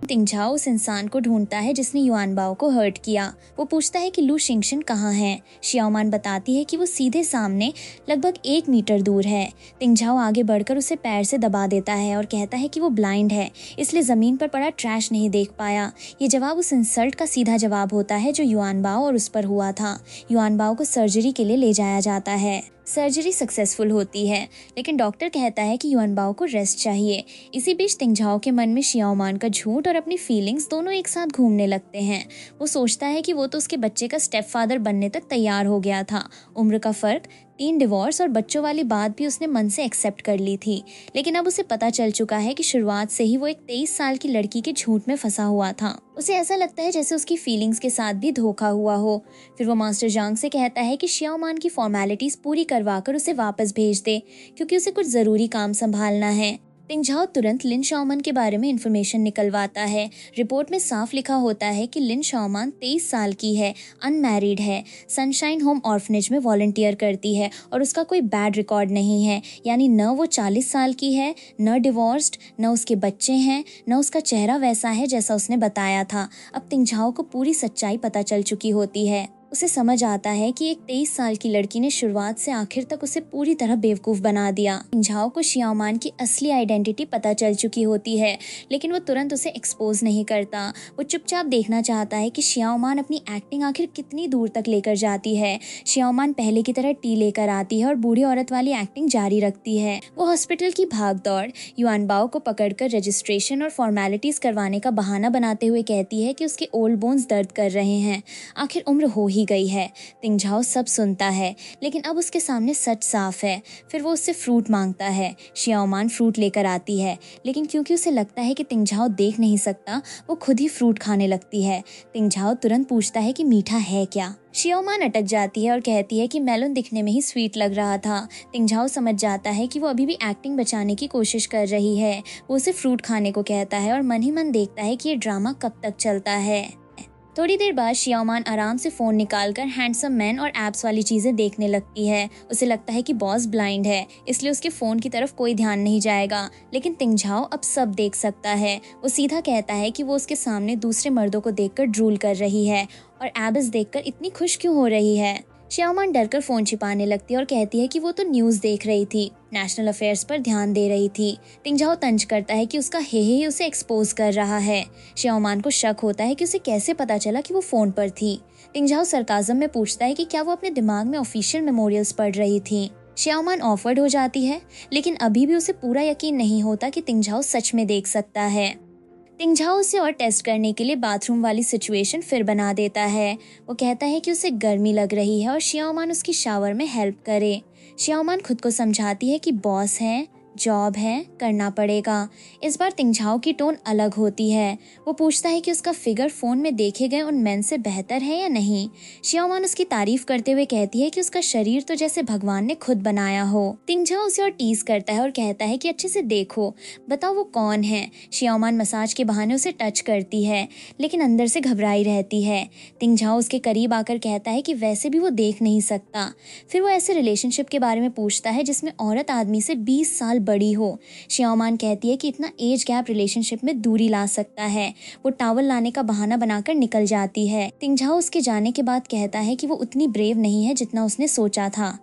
तिंगझाओ उस इंसान को ढूंढता है जिसने युआनबाओ को हर्ट किया। वो पूछता है कि लू शिंगशन कहाँ है। शियाओमान बताती है कि वो सीधे सामने लगभग 1 मीटर दूर है। तिंगझाओ आगे बढ़कर उसे पैर से दबा देता है और कहता है कि वो ब्लाइंड है, इसलिए जमीन पर पड़ा ट्रैश नहीं देख पाया। ये जवाब उस इंसल्ट का सीधा जवाब होता है जो युआनबाओ और उस पर हुआ था। युआनबाओ को सर्जरी के लिए ले जाया जाता है। सर्जरी सक्सेसफुल होती है, लेकिन डॉक्टर कहता है कि युआनबाओ को रेस्ट चाहिए। इसी बीच तिंगझाओ के मन में शियाओमान का झूठ और अपनी फीलिंग्स दोनों एक साथ घूमने लगते हैं। वो सोचता है कि वो तो उसके बच्चे का स्टेप फादर बनने तक तैयार हो गया था। उम्र का फर्क, 3 डिवोर्स और बच्चों वाली बात भी उसने मन से एक्सेप्ट कर ली थी, लेकिन अब उसे पता चल चुका है कि शुरुआत से ही वो एक 23 साल की लड़की के झूठ में फंसा हुआ था। उसे ऐसा लगता है जैसे उसकी फीलिंग्स के साथ भी धोखा हुआ हो। फिर वो मास्टर जांग से कहता है कि शियाओमान की फॉर्मेलिटीज पूरी करवाकर उसे वापस भेज दे, क्योंकि उसे कुछ जरूरी काम संभालना है। तिंगझाओ तुरंत लिन शाओमान के बारे में इंफॉर्मेशन निकलवाता है। रिपोर्ट में साफ लिखा होता है कि लिन शाओमान 23 साल की है, अनमैरिड है, सनशाइन होम ऑर्फनेज में वॉलंटियर करती है और उसका कोई बैड रिकॉर्ड नहीं है। यानी न वो 40 साल की है, न डिवोर्स्ड, न उसके बच्चे हैं, न उसका चेहरा वैसा है जैसा उसने बताया था। अब तिंगझाओ को पूरी सच्चाई पता चल चुकी होती है। उसे समझ आता है कि एक 23 साल की लड़की ने शुरुआत से आखिर तक उसे पूरी तरह बेवकूफ बना दिया। झाओ को शियाओमान की असली आइडेंटिटी पता चल चुकी होती है, लेकिन वो तुरंत उसे एक्सपोज नहीं करता। वो चुपचाप देखना चाहता है कि शियाओमान अपनी एक्टिंग आखिर कितनी दूर तक लेकर जाती है। शियाओमान पहले की तरह टी लेकर आती है और बूढ़ी औरत वाली एक्टिंग जारी रखती है। वो हॉस्पिटल की भागदौड़, युआनबाओ को पकड़कर रजिस्ट्रेशन और फॉर्मेलिटीज करवाने का बहाना बनाते हुए कहती है कि उसके ओल्ड बोन्स दर्द कर रहे हैं। आखिर उम्र हो ही गई है। तिंगझाओ सब सुनता है, लेकिन अब उसके सामने सच साफ है। फिर वो उससे फ्रूट मांगता है। शियाओमान फ्रूट लेकर आती है, लेकिन क्योंकि उसे लगता है कि तिंगझाओ देख नहीं सकता, वो खुद ही फ्रूट खाने लगती है। तिंगझाओ तुरंत पूछता है कि मीठा है क्या। शियाओमान अटक जाती है और कहती है कि मेलोन दिखने में ही स्वीट लग रहा था। तिंगझाओ समझ जाता है कि वो अभी भी एक्टिंग बचाने की कोशिश कर रही है। वो उसे फ्रूट खाने को कहता है और मन ही मन देखता है कि ये ड्रामा कब तक चलता है। थोड़ी देर बाद शियाओमान आराम से फोन निकालकर हैंडसम मैन और एप्स वाली चीजें देखने लगती है। उसे लगता है कि बॉस ब्लाइंड है, इसलिए उसके फोन की तरफ कोई ध्यान नहीं जाएगा। लेकिन तिंगझाओ अब सब देख सकता है। वो सीधा कहता है कि वो उसके सामने दूसरे मर्दों को देखकर ड्रूल कर रही है और एबिस देखकर इतनी खुश क्यों हो रही है। शियाओमान डरकर फोन छिपाने लगती है और कहती है कि वो तो न्यूज देख रही थी, नेशनल अफेयर्स पर ध्यान दे रही थी। तिंगझाओ तंज करता है कि उसका हे ही उसे एक्सपोज कर रहा है। शियाओमान को शक होता है कि उसे कैसे पता चला कि वो फोन पर थी। तिंगझाओ सरकाज़म में पूछता है कि क्या वो अपने दिमाग में ऑफिशियल मेमोरियल्स पढ़ रही थी। शियाओमान ऑफर्ड हो जाती है, लेकिन अभी भी उसे पूरा यकीन नहीं होता कि तिंगझाओ सच में देख सकता है। तिंगझाओ उसे और टेस्ट करने के लिए बाथरूम वाली सिचुएशन फिर बना देता है। वो कहता है कि उसे गर्मी लग रही है और शियाओमान उसकी शावर में हेल्प करे। शियाओमान खुद को समझाती है कि बॉस है, जॉब है, करना पड़ेगा। इस बार तिंगझाओ की टोन अलग होती है। वो पूछता है कि उसका फिगर फोन में देखे गए उन मेन से बेहतर है या नहीं। शियाओमान उसकी तारीफ करते हुए कहती है कि उसका शरीर तो जैसे भगवान ने खुद बनाया हो। तिंगझाओ उसे और टीज करता है और कहता है कि अच्छे से देखो, बताओ वो कौन है। शियाओमान मसाज के बहाने उसे टच करती है, लेकिन अंदर से घबराई रहती है। तिंगझाओ उसके करीब आकर कहता है कि वैसे भी वो देख नहीं सकता। फिर वो ऐसे रिलेशनशिप के बारे में पूछता है जिसमें औरत आदमी से 20 साल बड़ी हो। शियाओमान कहती है कि इतना एज गैप रिलेशनशिप में दूरी ला सकता है। वो टॉवल लाने का बहाना बनाकर निकल जाती है। तिंगझाओ उसके जाने के बाद कहता है कि वो उतनी ब्रेव नहीं है जितना उसने सोचा था।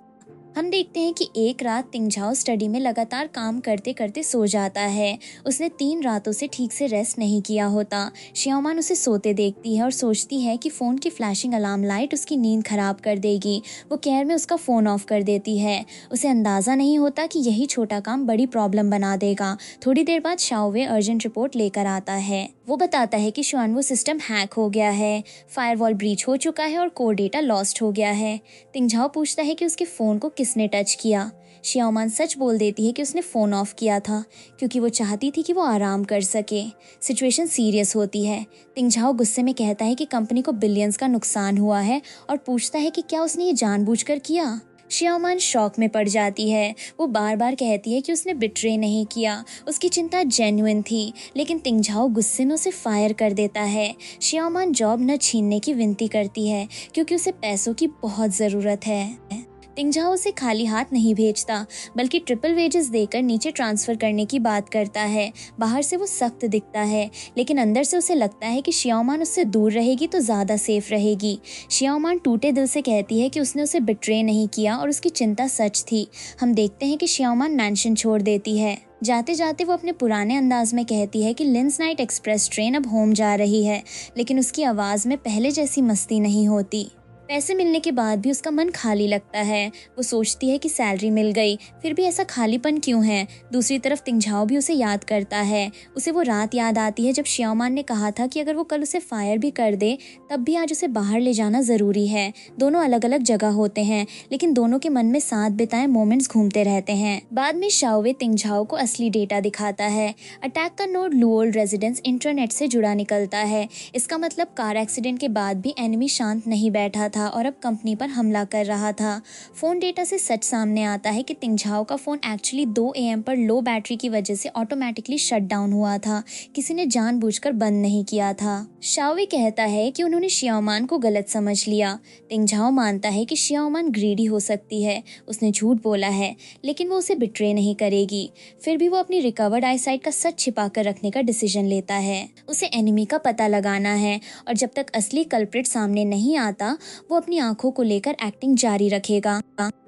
हम देखते हैं कि एक रात तिंगझाओ स्टडी में लगातार काम करते करते सो जाता है। उसने 3 रातों से ठीक से रेस्ट नहीं किया होता। शियाओमान उसे सोते देखती है और सोचती है कि फ़ोन की फ्लैशिंग अलार्म लाइट उसकी नींद खराब कर देगी। वो केयर में उसका फ़ोन ऑफ कर देती है। उसे अंदाज़ा नहीं होता कि यही छोटा काम बड़ी प्रॉब्लम बना देगा। थोड़ी देर बाद शाओवे अर्जेंट रिपोर्ट लेकर आता है। वो बताता है कि शुआनवो सिस्टम हैक हो गया है, फायरवॉल ब्रीच हो चुका है और कोर डेटा लॉस्ट हो गया है। तिंगझाओ पूछता है कि उसके फ़ोन को किसने टच किया। शियाओमान सच बोल देती है कि उसने फ़ोन ऑफ किया था, क्योंकि वो चाहती थी कि वो आराम कर सके। सिचुएशन सीरियस होती है। तिंगझाओ गुस्से में कहता है कि कंपनी को बिलियंस का नुकसान हुआ है और पूछता है कि क्या उसने ये जानबूझकर किया। शियाओमान शॉक में पड़ जाती है। वो बार बार कहती है कि उसने बिट्रे नहीं किया, उसकी चिंता जेन्युइन थी। लेकिन तिंगझाओ गुस्से में उसे फायर कर देता है। शियाओमान जॉब न छीनने की विनती करती है, क्योंकि उसे पैसों की बहुत ज़रूरत है। तिंगझाओ उसे खाली हाथ नहीं भेजता, बल्कि ट्रिपल वेजेस देकर नीचे ट्रांसफ़र करने की बात करता है। बाहर से वो सख्त दिखता है, लेकिन अंदर से उसे लगता है कि शियाओमान उससे दूर रहेगी तो ज़्यादा सेफ रहेगी। शियाओमान टूटे दिल से कहती है कि उसने उसे बिट्रे नहीं किया और उसकी चिंता सच थी। हम देखते हैं कि शियाओमान मैंशन छोड़ देती है। जाते जाते वो अपने पुराने अंदाज में कहती है कि लिंस नाइट एक्सप्रेस ट्रेन अब होम जा रही है, लेकिन उसकी आवाज़ में पहले जैसी मस्ती नहीं होती। पैसे मिलने के बाद भी उसका मन खाली लगता है। वो सोचती है कि सैलरी मिल गई, फिर भी ऐसा खालीपन क्यों है। दूसरी तरफ तिंगझाओ भी उसे याद करता है। उसे वो रात याद आती है जब शियाओमान ने कहा था कि अगर वो कल उसे फायर भी कर दे तब भी आज उसे बाहर ले जाना ज़रूरी है। दोनों अलग अलग जगह होते हैं, लेकिन दोनों के मन में साथ बिताए मोमेंट्स घूमते रहते हैं। बाद में शाओवे तिंगझाओ को असली डेटा दिखाता है। अटैक का नोड लुओल रेजिडेंस इंटरनेट से जुड़ा निकलता है। इसका मतलब कार एक्सीडेंट के बाद भी एनिमी शांत नहीं बैठा था और अब कंपनी पर हमला कर रहा था। फ़ोन डेटा से सच सामने आता है कि तिंगझाओ का फ़ोन एक्चुअली 2 AM पर लो बैटरी की वजह से ऑटोमेटिकली शट डाउन हुआ था। किसी ने जानबूझकर बंद नहीं किया था। शाओवे कहता है कि उन्होंने शियाओमान को गलत समझ लिया। तिंगझाओ मानता है कि शियाओमान ग्रीडी हो सकती है, उसने झूठ बोला है, लेकिन वो उसे बिट्रे नहीं करेगी। फिर भी वो अपनी रिकवर्ड आईसाइट का सच छिपा कर रखने का डिसीजन लेता है। उसे एनिमी का पता लगाना है और जब तक असली कल्प्रिट सामने नहीं आता वो अपनी आंखों को लेकर एक्टिंग जारी रखेगा।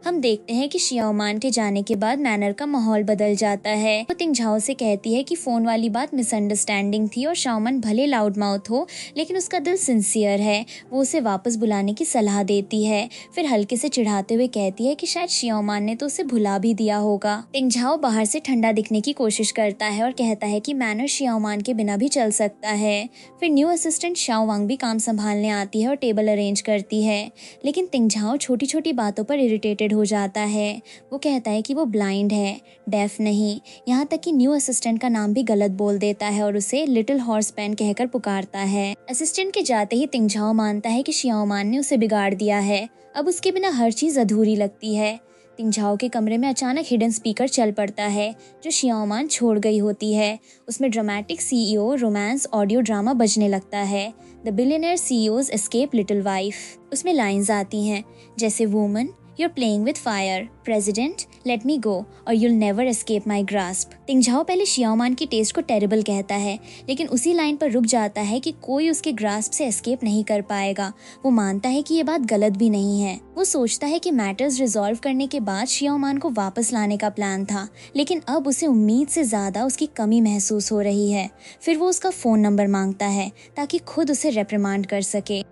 हम देखते हैं कि शियाओमान के जाने के बाद मैनर का माहौल बदल जाता है। वो तिंगझाओ से कहती है कि फोन वाली बात मिसअंडरस्टैंडिंग थी और शाओमान भले लाउड माउथ हो लेकिन उसका दिल सिंसियर है। वो उसे वापस बुलाने की सलाह देती है। फिर हल्के से चिढ़ाते हुए कहती है कि शायद शियाओमान ने तो उसे भुला भी दिया होगा। तिंगझाओ बाहर से ठंडा दिखने की कोशिश करता है और कहता है कि मैनर शियाओमान के बिना भी चल सकता है। फिर न्यू असिस्टेंट शाओ वांग भी काम संभालने आती है और टेबल अरेंज करती है, लेकिन तिंगझाओ छोटी छोटी बातों पर इरिटेटेड हो जाता है। वो कहता है कि वो ब्लाइंड है, डेफ नहीं। यहाँ तक कि न्यू असिस्टेंट का नाम भी गलत बोल देता है और उसे लिटिल हॉर्स पेन कहकर पुकारता है। असिस्टेंट के जाते ही तिंगझाओ मानता है कि शियाओमान ने उसे बिगाड़ दिया है। अब उसके बिना हर चीज अधूरी लगती है। तिंगझाओ के कमरे में अचानक हिडन स्पीकर चल पड़ता है जो शियाओमान छोड़ गई होती है। उसमें dramatic CEO romance audio drama बजने लगता है। The billionaire CEOs escape little wife. उसमें लाइंस आती हैं जैसे woman You're playing with fire. President, let me go or you'll never escape my grasp. तिंगझाओ पहले शियाओमान की टेस्ट को टेरिबल कहता है, लेकिन उसी लाइन पर रुक जाता है कि कोई उसके ग्रास्प से एस्केप नहीं कर पाएगा। वो मानता है कि ये बात गलत भी नहीं है। वो सोचता है कि मैटर्स रिजॉल्व करने के बाद शियाओमान को वापस लाने का प्लान था, लेकिन अब उसे उम्मीद से ज्यादा उसकी कमी महसूस हो रही है। फिर वो उसका फोन नंबर मांगता है ताकि खुद उसे रेप्रिमांड कर सके।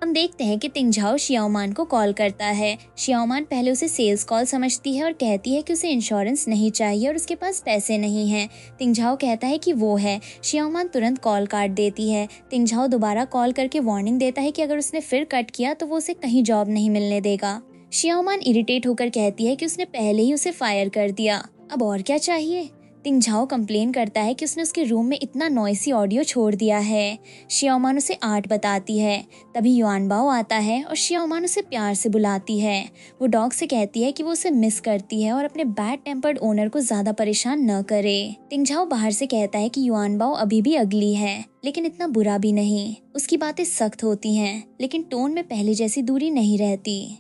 हम देखते हैं कि तिंगझाओ शियाओमान को कॉल करता है। शियाओमान पहले उसे सेल्स कॉल समझती है और कहती है कि उसे इंश्योरेंस नहीं चाहिए और उसके पास पैसे नहीं हैं। तिंगझाओ कहता है कि वो है। शियाओमान तुरंत कॉल काट देती है। तिंगझाओ दोबारा कॉल करके वार्निंग देता है कि अगर उसने फिर कट किया तो वो उसे कहीं जॉब नहीं मिलने देगा। शियाओमान इरिटेट होकर कहती है कि उसने पहले ही उसे फायर कर दिया, अब और क्या चाहिए। तिंगझाओ कंप्लेन करता है कि उसने उसके रूम में इतना नॉइसी ऑडियो छोड़ दिया है। शियाओमान उसे आर्ट बताती है। तभी युआनबाओ आता है और शियाओमान उसे प्यार से बुलाती है। वो डॉग से कहती है कि वो उसे मिस करती है और अपने बैड टेम्पर्ड ओनर को ज्यादा परेशान न करे। तिंगझाओ बाहर से कहता है कि युआनबाओ अभी भी अगली है, लेकिन इतना बुरा भी नहीं। उसकी बातें सख्त होती हैं, लेकिन टोन में पहले जैसी दूरी नहीं रहती।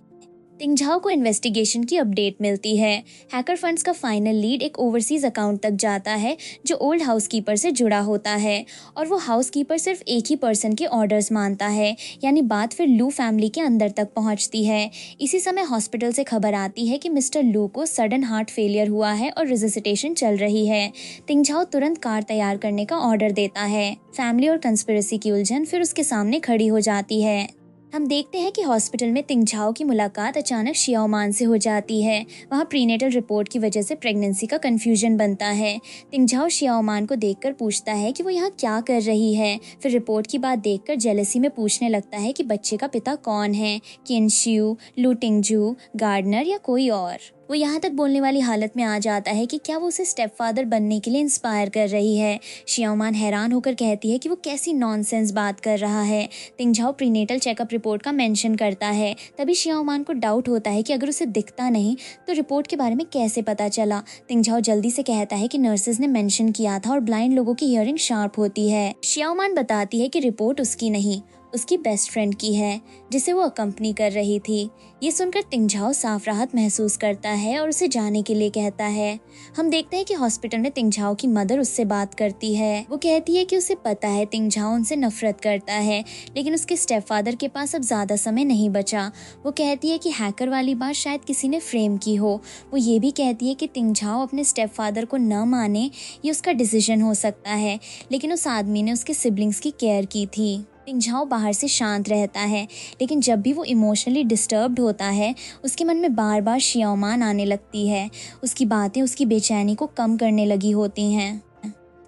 तिंगझाओ को इन्वेस्टिगेशन की अपडेट मिलती है। हैकर फंड्स का फाइनल लीड एक ओवरसीज अकाउंट तक जाता है जो ओल्ड हाउसकीपर से जुड़ा होता है, और वो हाउसकीपर सिर्फ एक ही पर्सन के ऑर्डर्स मानता है, यानी बात फिर लू फैमिली के अंदर तक पहुंचती है। इसी समय हॉस्पिटल से खबर आती है कि मिस्टर लू को सडन हार्ट फेलियर हुआ है और रिससिटेशन चल रही है। तिंगझाओ तुरंत कार तैयार करने का ऑर्डर देता है। फैमिली और कंस्पिरेसी की उलझन फिर उसके सामने खड़ी हो जाती है। हम देखते हैं कि हॉस्पिटल में तिंगझाओ की मुलाकात अचानक शियाओमान से हो जाती है। वहाँ प्रीनेटल रिपोर्ट की वजह से प्रेगनेंसी का कंफ्यूजन बनता है। तिंगझाओ शियाओमान को देखकर पूछता है कि वो यहाँ क्या कर रही है। फिर रिपोर्ट की बात देखकर जेलसी में पूछने लगता है कि बच्चे का पिता कौन है, किन शियू, लू टिंगजू, गार्डनर या कोई और। वो यहाँ तक बोलने वाली हालत में आ जाता है कि क्या वो उसे स्टेप फादर बनने के लिए इंस्पायर कर रही है। शियाओमान हैरान होकर कहती है कि वो कैसी नॉनसेंस बात कर रहा है। तिंगझाओ प्रीनेटल चेकअप रिपोर्ट का मेंशन करता है। तभी शियाओमान को डाउट होता है कि अगर उसे दिखता नहीं तो रिपोर्ट के बारे में कैसे पता चला। तिंगझाओ जल्दी से कहता है कि नर्सेज ने मेंशन किया था और ब्लाइंड लोगों की हियरिंग शार्प होती है। शियाओमान बताती है कि रिपोर्ट उसकी नहीं, उसकी बेस्ट फ्रेंड की है जिसे वो अकम्पनी कर रही थी। ये सुनकर तिंगझाओ साफ राहत महसूस करता है और उसे जाने के लिए कहता है। हम देखते हैं कि हॉस्पिटल में तिंगझाओ की मदर उससे बात करती है। वो कहती है कि उसे पता है तिंगझाओ उनसे नफरत करता है, लेकिन उसके स्टेपफादर के पास अब ज्यादा समय नहीं बचा। वो कहती है कि हैकर वाली बात शायद किसी ने फ्रेम की हो। वो ये भी कहती है कि तिंगझाओ अपने स्टेपफादर को न माने, ये उसका डिसीजन हो सकता है, लेकिन उस आदमी ने उसके सिबलिंग्स की केयर की थी। तिंगझाओ बाहर से शांत रहता है, लेकिन जब भी वो इमोशनली डिस्टर्ब्ड होता है उसके मन में बार बार शियाओमान आने लगती है। उसकी बातें उसकी बेचैनी को कम करने लगी होती हैं।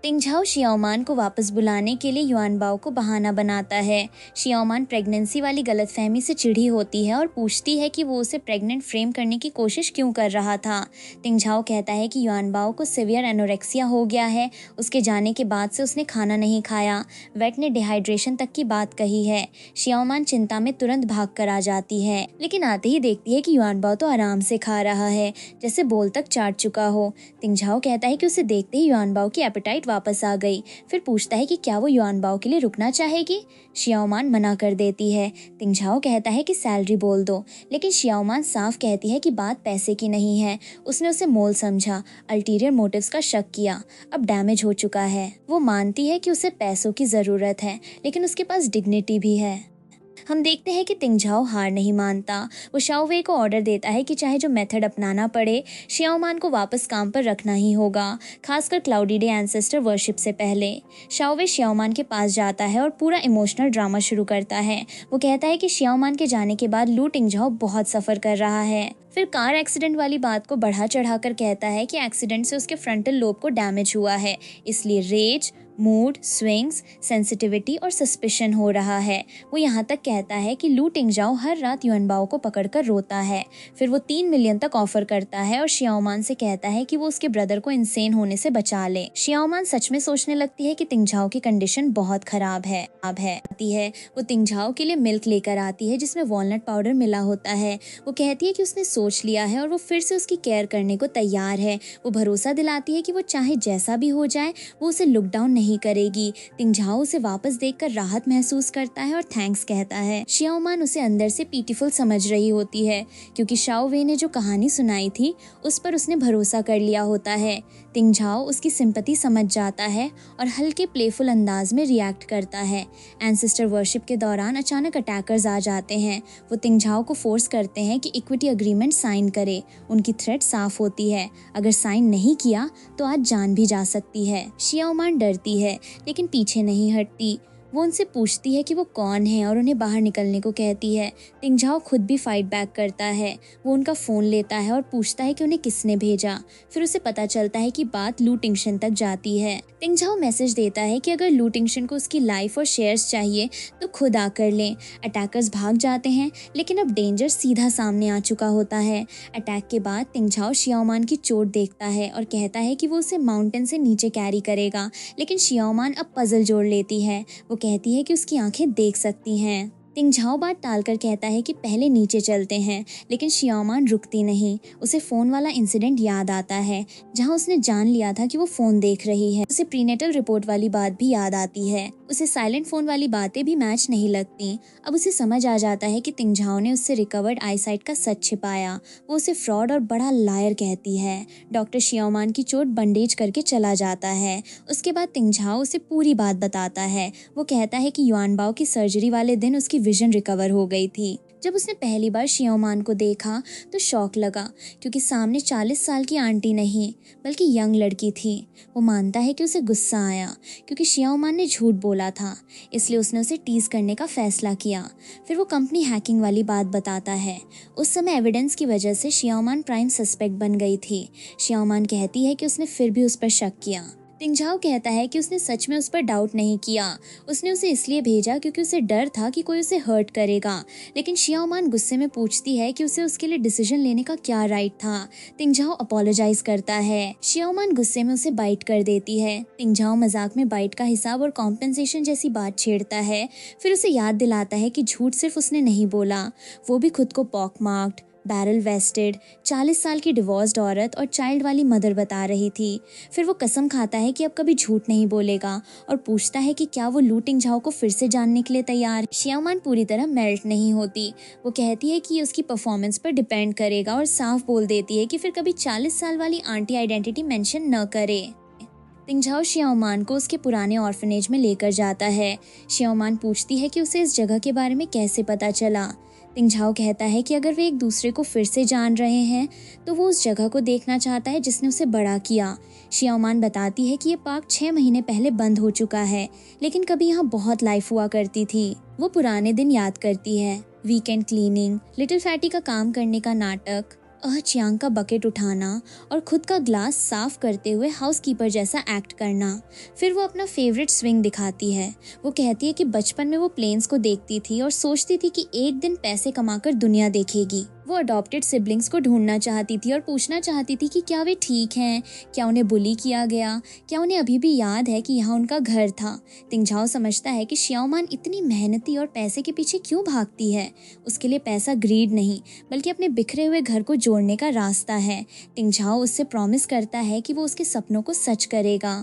तिंगझाओ शियाओमान को वापस बुलाने के लिए युआनबाओ को बहाना बनाता है। शियाओमान प्रेगनेंसी वाली गलतफहमी से चिढ़ी होती है और पूछती है कि वो उसे प्रेग्नेंट फ्रेम करने की कोशिश क्यों कर रहा था। तिंगझाओ कहता है कि युआनबाओ को सिवियर एनोरेक्सिया हो गया है। उसके जाने के बाद से उसने खाना नहीं खाया। वेट ने डिहाइड्रेशन तक की बात कही है। शियाओमान चिंता में तुरंत भाग कर आ जाती है, लेकिन आते ही देखती है कि युआनबाओ तो आराम से खा रहा है, जैसे बोल तक चाट चुका हो। तिंगझाओ कहता है कि उसे देखते ही युआनबाओ की एपेटाइट वापस आ गई। फिर पूछता है कि क्या वो युआनबाओ के लिए रुकना चाहेगी। शियाओमान मना कर देती है। तिंगझाओ कहता है कि सैलरी बोल दो, लेकिन शियाओमान साफ कहती है कि बात पैसे की नहीं है। उसने उसे मोल समझा, अल्टीरियर मोटिव्स का शक किया। अब डैमेज हो चुका है। वो मानती है कि उसे पैसों की जरूरत है, लेकिन उसके पास डिग्निटी भी है। हम देखते हैं कि तिंगझाओ हार नहीं मानता। वो शाओवे को ऑर्डर देता है कि चाहे जो मेथड अपनाना पड़े, शियाओमान को वापस काम पर रखना ही होगा, खासकर क्लाउडी डे एंसेस्टर वर्शिप से पहले। शाओवे शियाओमान के पास जाता है और पूरा इमोशनल ड्रामा शुरू करता है। वो कहता है कि शियाओमान के जाने के बाद लू टिंगझाओ बहुत सफ़र कर रहा है। फिर कार एक्सीडेंट वाली बात को बढ़ा चढ़ाकर कहता है कि एक्सीडेंट से उसके फ्रंटल लोब को डैमेज हुआ है, इसलिए रेज, मूड स्विंग्स, सेंसिटिविटी और सस्पिशन हो रहा है। वो यहाँ तक कहता है कि लू टिंगझाओ हर रात युआनबाओ को पकड़कर रोता है। फिर वो 3 मिलियन तक ऑफर करता है और शियाओमान से कहता है कि वो उसके ब्रदर को इंसेन होने से बचा ले। शियाओमान सच में सोचने लगती है कि तिंगझाओ की कंडीशन बहुत खराब है। वो तिंगझाओ के लिए मिल्क लेकर आती है जिसमें वॉलनट पाउडर मिला होता है। वो कहती है कि उसने सोच लिया है और वो फिर से उसकी केयर करने को तैयार है। वो भरोसा दिलाती है कि वो चाहे जैसा भी हो जाए वो उसे लुक डाउन नहीं करेगी। तिंगझाओ उसे वापस देखकर राहत महसूस करता है और थैंक्स कहता है। शियाओमान उसे अंदर से पीटीफुल समझ रही होती है क्योंकि शाओवे ने जो कहानी सुनाई थी उस पर उसने भरोसा कर लिया होता है। तिंगझाओ उसकी सिंपैथी समझ जाता है और हल्के प्लेफुल अंदाज में रिएक्ट करता है। एंसेस्टर वर्शिप के दौरान अचानक अटैकर्स आ जाते हैं। वो तिंगझाओ को फोर्स करते हैं कि इक्विटी अग्रीमेंट साइन करे। उनकी थ्रेट साफ होती है, अगर साइन नहीं किया तो आज जान भी जा सकती है। शियाओमान डरती है लेकिन पीछे नहीं हटती। वो उनसे पूछती है कि वो कौन है और उन्हें बाहर निकलने को कहती है। तिंगझाओ खुद भी फाइट बैक करता है। वो उनका फ़ोन लेता है और पूछता है कि उन्हें किसने भेजा। फिर उसे पता चलता है कि बात लू टिंगशन तक जाती है। तिंगझाओ मैसेज देता है कि अगर लू टिंगशन को उसकी लाइफ और शेयर्स चाहिए तो खुद आकर लें। अटैकर्स भाग जाते हैं लेकिन अब डेंजर सीधा सामने आ चुका होता है। अटैक के बाद तिंगझाओ शियाओमान की चोट देखता है और कहता है कि वो उसे माउंटेन से नीचे कैरी करेगा, लेकिन शियाओमान अब पजल जोड़ लेती है। वो कहती है कि उसकी आंखें देख सकती हैं। तिंगझाओ बात टालकर कहता है कि पहले नीचे चलते हैं, लेकिन शियाओमान रुकती नहीं। उसे फ़ोन वाला इंसिडेंट याद आता है जहां उसने जान लिया था कि वो फ़ोन देख रही है। उसे प्रीनेटल रिपोर्ट वाली बात भी याद आती है। उसे साइलेंट फ़ोन वाली बातें भी मैच नहीं लगती। अब उसे समझ आ जाता है कि तिंगझाओ ने उससे रिकवर्ड आईसाइट का सच छिपाया। वो उसे फ्रॉड और बड़ा लायर कहती है। डॉक्टर शियाओमान की चोट बंडेज करके चला जाता है। उसके बाद तिंगझाओ उसे पूरी बात बताता है। वो कहता है कि युआनबाओ की सर्जरी वाले दिन उसकी विजन रिकवर हो गई थी। जब उसने पहली बार शियाओमान को देखा तो शॉक लगा क्योंकि सामने 40 साल की आंटी नहीं बल्कि यंग लड़की थी। वो मानता है कि उसे गुस्सा आया क्योंकि शियाओमान ने झूठ बोला था, इसलिए उसने उसे टीज करने का फैसला किया। फिर वो कंपनी हैकिंग वाली बात बताता है। उस समय एविडेंस की वजह से शियाओमान प्राइम सस्पेक्ट बन गई थी। शियाओमान कहती है कि उसने फिर भी उस पर शक किया। तिंगझाओ कहता है कि उसने सच में उस पर डाउट नहीं किया। उसने उसे इसलिए भेजा क्योंकि उसे डर था कि कोई उसे हर्ट करेगा। लेकिन शियाओमान गुस्से में पूछती है कि उसे उसके लिए डिसीजन लेने का क्या राइट था। तिंगझाओ अपोलोजाइज करता है। शियाओमान गुस्से में उसे बाइट कर देती है। तिंगझाओ मजाक में बाइट का हिसाब और कॉम्पेंसेशन जैसी बात छेड़ता है। फिर उसे याद दिलाता है कि झूठ सिर्फ उसने नहीं बोला, वो भी खुद को पॉक मार्क्ड, बैरल वेस्टेड, 40 साल की डिवोर्स्ड औरत और चाइल्ड वाली मदर बता रही थी। फिर वो कसम खाता है कि अब कभी झूठ नहीं बोलेगा और पूछता है कि क्या वो लू टिंगझाओ को फिर से जानने के लिए तैयार। शियाओमान पूरी तरह मेल्ट नहीं होती। वो कहती है कि ये उसकी परफॉर्मेंस पर डिपेंड करेगा और साफ बोल देती है कि फिर कभी 40 साल वाली आंटी आइडेंटिटी मेंशन न करे। तिंगझाओ शियाओमान को उसके पुराने ऑर्फनेज में लेकर जाता है। शियाओमान पूछती है कि उसे इस जगह के बारे में कैसे पता चला। तिंगझाओ कहता है कि अगर वे एक दूसरे को फिर से जान रहे हैं तो वो उस जगह को देखना चाहता है जिसने उसे बड़ा किया। शियाओमान बताती है कि ये पार्क 6 महीने पहले बंद हो चुका है, लेकिन कभी यहाँ बहुत लाइफ हुआ करती थी। वो पुराने दिन याद करती है, वीकेंड क्लीनिंग, लिटिल फैटी का काम करने का नाटक, चियांग का बकेट उठाना और खुद का ग्लास साफ करते हुए हाउसकीपर जैसा एक्ट करना। फिर वो अपना फेवरेट स्विंग दिखाती है। वो कहती है कि बचपन में वो प्लेन्स को देखती थी और सोचती थी कि एक दिन पैसे कमाकर दुनिया देखेगी। वो अडॉप्टेड सिबलिंग्स को ढूंढना चाहती थी और पूछना चाहती थी कि क्या वे ठीक हैं, क्या उन्हें बुली किया गया, क्या उन्हें अभी भी याद है कि यहाँ उनका घर था। तिंगझाओ समझता है कि शियाओमान इतनी मेहनती और पैसे के पीछे क्यों भागती है। उसके लिए पैसा ग्रीड नहीं बल्कि अपने बिखरे हुए घर को जोड़ने का रास्ता है। तिंगझाओ उससे प्रॉमिस करता है कि वो उसके सपनों को सच करेगा।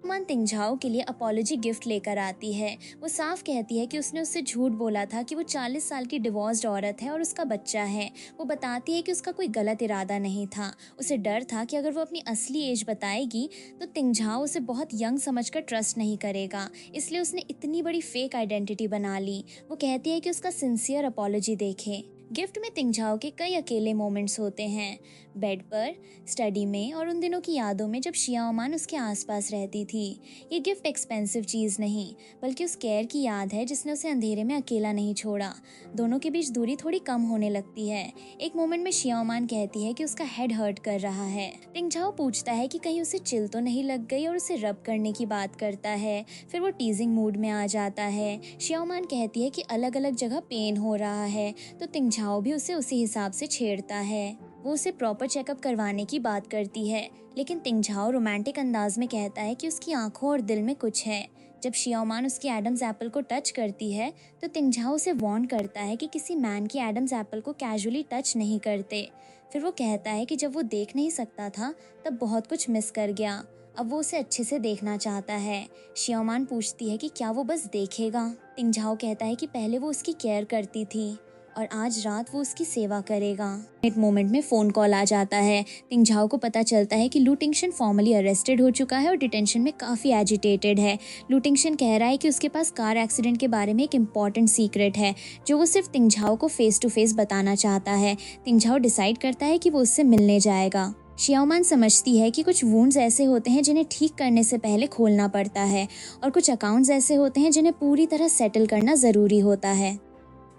मन तिंगझाओ के लिए अपॉलॉजी गिफ्ट लेकर आती है। वो साफ कहती है कि उसने उससे झूठ बोला था कि वो 40 साल की डिवोर्स्ड औरत है और उसका बच्चा है। वो बताती है कि उसका कोई गलत इरादा नहीं था। उसे डर था कि अगर वो अपनी असली एज बताएगी तो तिंगझाओ उसे बहुत यंग समझकर ट्रस्ट नहीं करेगा, इसलिए उसने इतनी बड़ी फेक आइडेंटिटी बना ली। वो कहती है कि उसका सिंसियर अपॉलॉजी देखे। गिफ्ट में तिंगझाओ के कई अकेले मोमेंट्स होते हैं, बेड पर, स्टडी में और उन दिनों की यादों में जब शिया ओमान उसके आसपास रहती थी। ये गिफ्ट एक्सपेंसिव चीज़ नहीं बल्कि उस केयर की याद है जिसने उसे अंधेरे में अकेला नहीं छोड़ा। दोनों के बीच दूरी थोड़ी कम होने लगती है। एक मोमेंट में शिया ओमान कहती है कि उसका हेड हर्ट कर रहा है। तिंगझाओ पूछता है कि कहीं उसे चिल तो नहीं लग गई और उसे रब करने की बात करता है। फिर वो टीजिंग मूड में आ जाता है। शिया ओमान कहती है कि अलग अलग जगह पेन हो रहा है तो तिंगझाओ भी उसे उसी हिसाब से छेड़ता है। वो उसे प्रॉपर चेकअप करवाने की बात करती है, लेकिन तिंगझाओ रोमांटिक अंदाज में कहता है कि उसकी आंखों और दिल में कुछ है। जब शिया ओमान उसकी एडम्स एप्पल को टच करती है तो तिंगझाओ उसे वार्न करता है कि किसी मैन की एडम्स एप्पल को कैजुअली टच नहीं करते। फिर वो कहता है कि जब वो देख नहीं सकता था तब बहुत कुछ मिस कर गया, अब वो उसे अच्छे से देखना चाहता है। शिया ओमान पूछती है कि क्या वो बस देखेगा। तिंगझाओ कहता है कि पहले वो उसकी केयर करती थी और आज रात वो उसकी सेवा करेगा। एक मोमेंट में फ़ोन कॉल आ जाता है। तिंगझाओ को पता चलता है कि लू टिंगशन फॉर्मली अरेस्टेड हो चुका है और डिटेंशन में काफ़ी एजिटेटेड है। लू टिंगशन कह रहा है कि उसके पास कार एक्सीडेंट के बारे में एक इम्पॉर्टेंट सीक्रेट है जो वो सिर्फ तिंगझाओ को फेस टू फेस बताना चाहता है। तिंगझाओ डिसाइड करता है कि वो उससे मिलने जाएगा। शिया ओमान समझती है कि कुछ वुंड्स ऐसे होते हैं जिन्हें ठीक करने से पहले खोलना पड़ता है और कुछ अकाउंट्स ऐसे होते हैं जिन्हें पूरी तरह सेटल करना ज़रूरी होता है।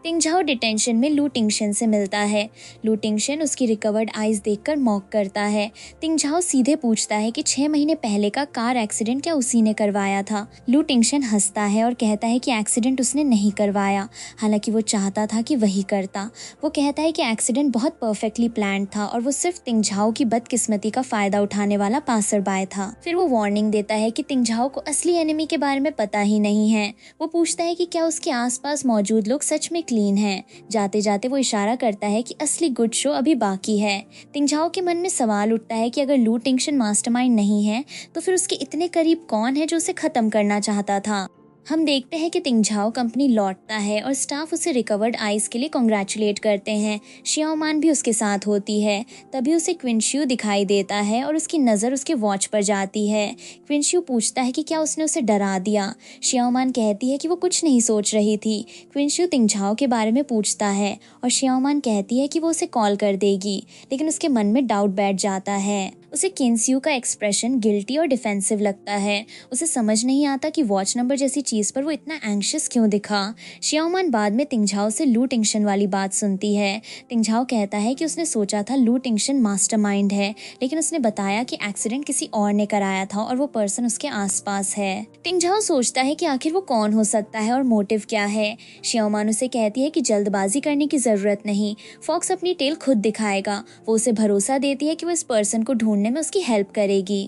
तिंगझाओ डिटेंशन में लू टिंगशन से मिलता है। लू टिंगशन उसकी रिकवर्ड आइज देखकर मॉक करता है। तिंगझाओ सीधे पूछता है कि 6 महीने पहले का कार एक्सीडेंट क्या उसी ने करवाया था। लू टिंगशन हंसता है और कहता है कि एक्सीडेंट उसने नहीं करवाया, हालांकि वो चाहता था कि वही करता। वो कहता है कि एक्सीडेंट बहुत परफेक्टली प्लान्ड था और वो सिर्फ तिंगझाओ की बदकिस्मती का फायदा उठाने वाला पासर बाय था। फिर वो वार्निंग देता है कि तिंगझाओ को असली एनिमी के बारे में पता ही नहीं है। वो पूछता है कि क्या उसके आसपास मौजूद लोग सच में क्लीन है। जाते जाते वो इशारा करता है कि असली गुड शो अभी बाकी है। तिंगझाओ के मन में सवाल उठता है कि अगर लू टिंगशन मास्टरमाइंड नहीं है तो फिर उसके इतने करीब कौन है जो उसे खत्म करना चाहता था। हम देखते हैं कि तिंगझाओ कंपनी लौटता है और स्टाफ उसे रिकवर्ड आइज के लिए कॉन्ग्रेचुलेट करते हैं। शिया ओमान भी उसके साथ होती है। तभी उसे क्विंशियो दिखाई देता है और उसकी नज़र उसके वॉच पर जाती है। क्विंशियो पूछता है कि क्या उसने उसे डरा दिया। शिया ओमान कहती है कि वो कुछ नहीं सोच रही थी। क्विंशियो तिंगझाओ के बारे में पूछता है और शिया ओमान कहती है कि वो उसे कॉल कर देगी, लेकिन उसके मन में डाउट बैठ जाता है। उसे किंसियो का एक्सप्रेशन गिल्टी और डिफेंसिव लगता है। उसे समझ नहीं आता कि वॉच नंबर जैसी चीज़ पर वो इतना एंग्शियस क्यों दिखा। शिया ओमान बाद में तिंगझाओ से लू टिंगशन वाली बात सुनती है। तिंगझाओ कहता है कि उसने सोचा था लू टिंगशन मास्टरमाइंड है, लेकिन उसने बताया कि एक्सीडेंट किसी और ने कराया था और वो पर्सन उसके आसपास है। तिंगझाओ सोचता है कि आखिर वो कौन हो सकता है और मोटिव क्या है। शिया ओमान उसे कहती है कि जल्दबाजी करने की ज़रूरत नहीं, फॉक्स अपनी टेल खुद दिखाएगा। वो उसे भरोसा देती है कि वो इस पर्सन को ढूंढने में उसकी हेल्प करेगी।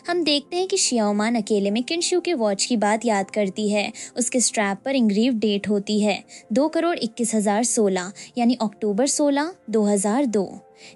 हम देखते हैं कि शिया ओमान अकेले में किंशियो के वॉच की बात याद करती है। उसके स्ट्रैप पर इंग्रीव डेट होती है 2,21,016 यानी अक्टूबर 16, 2002।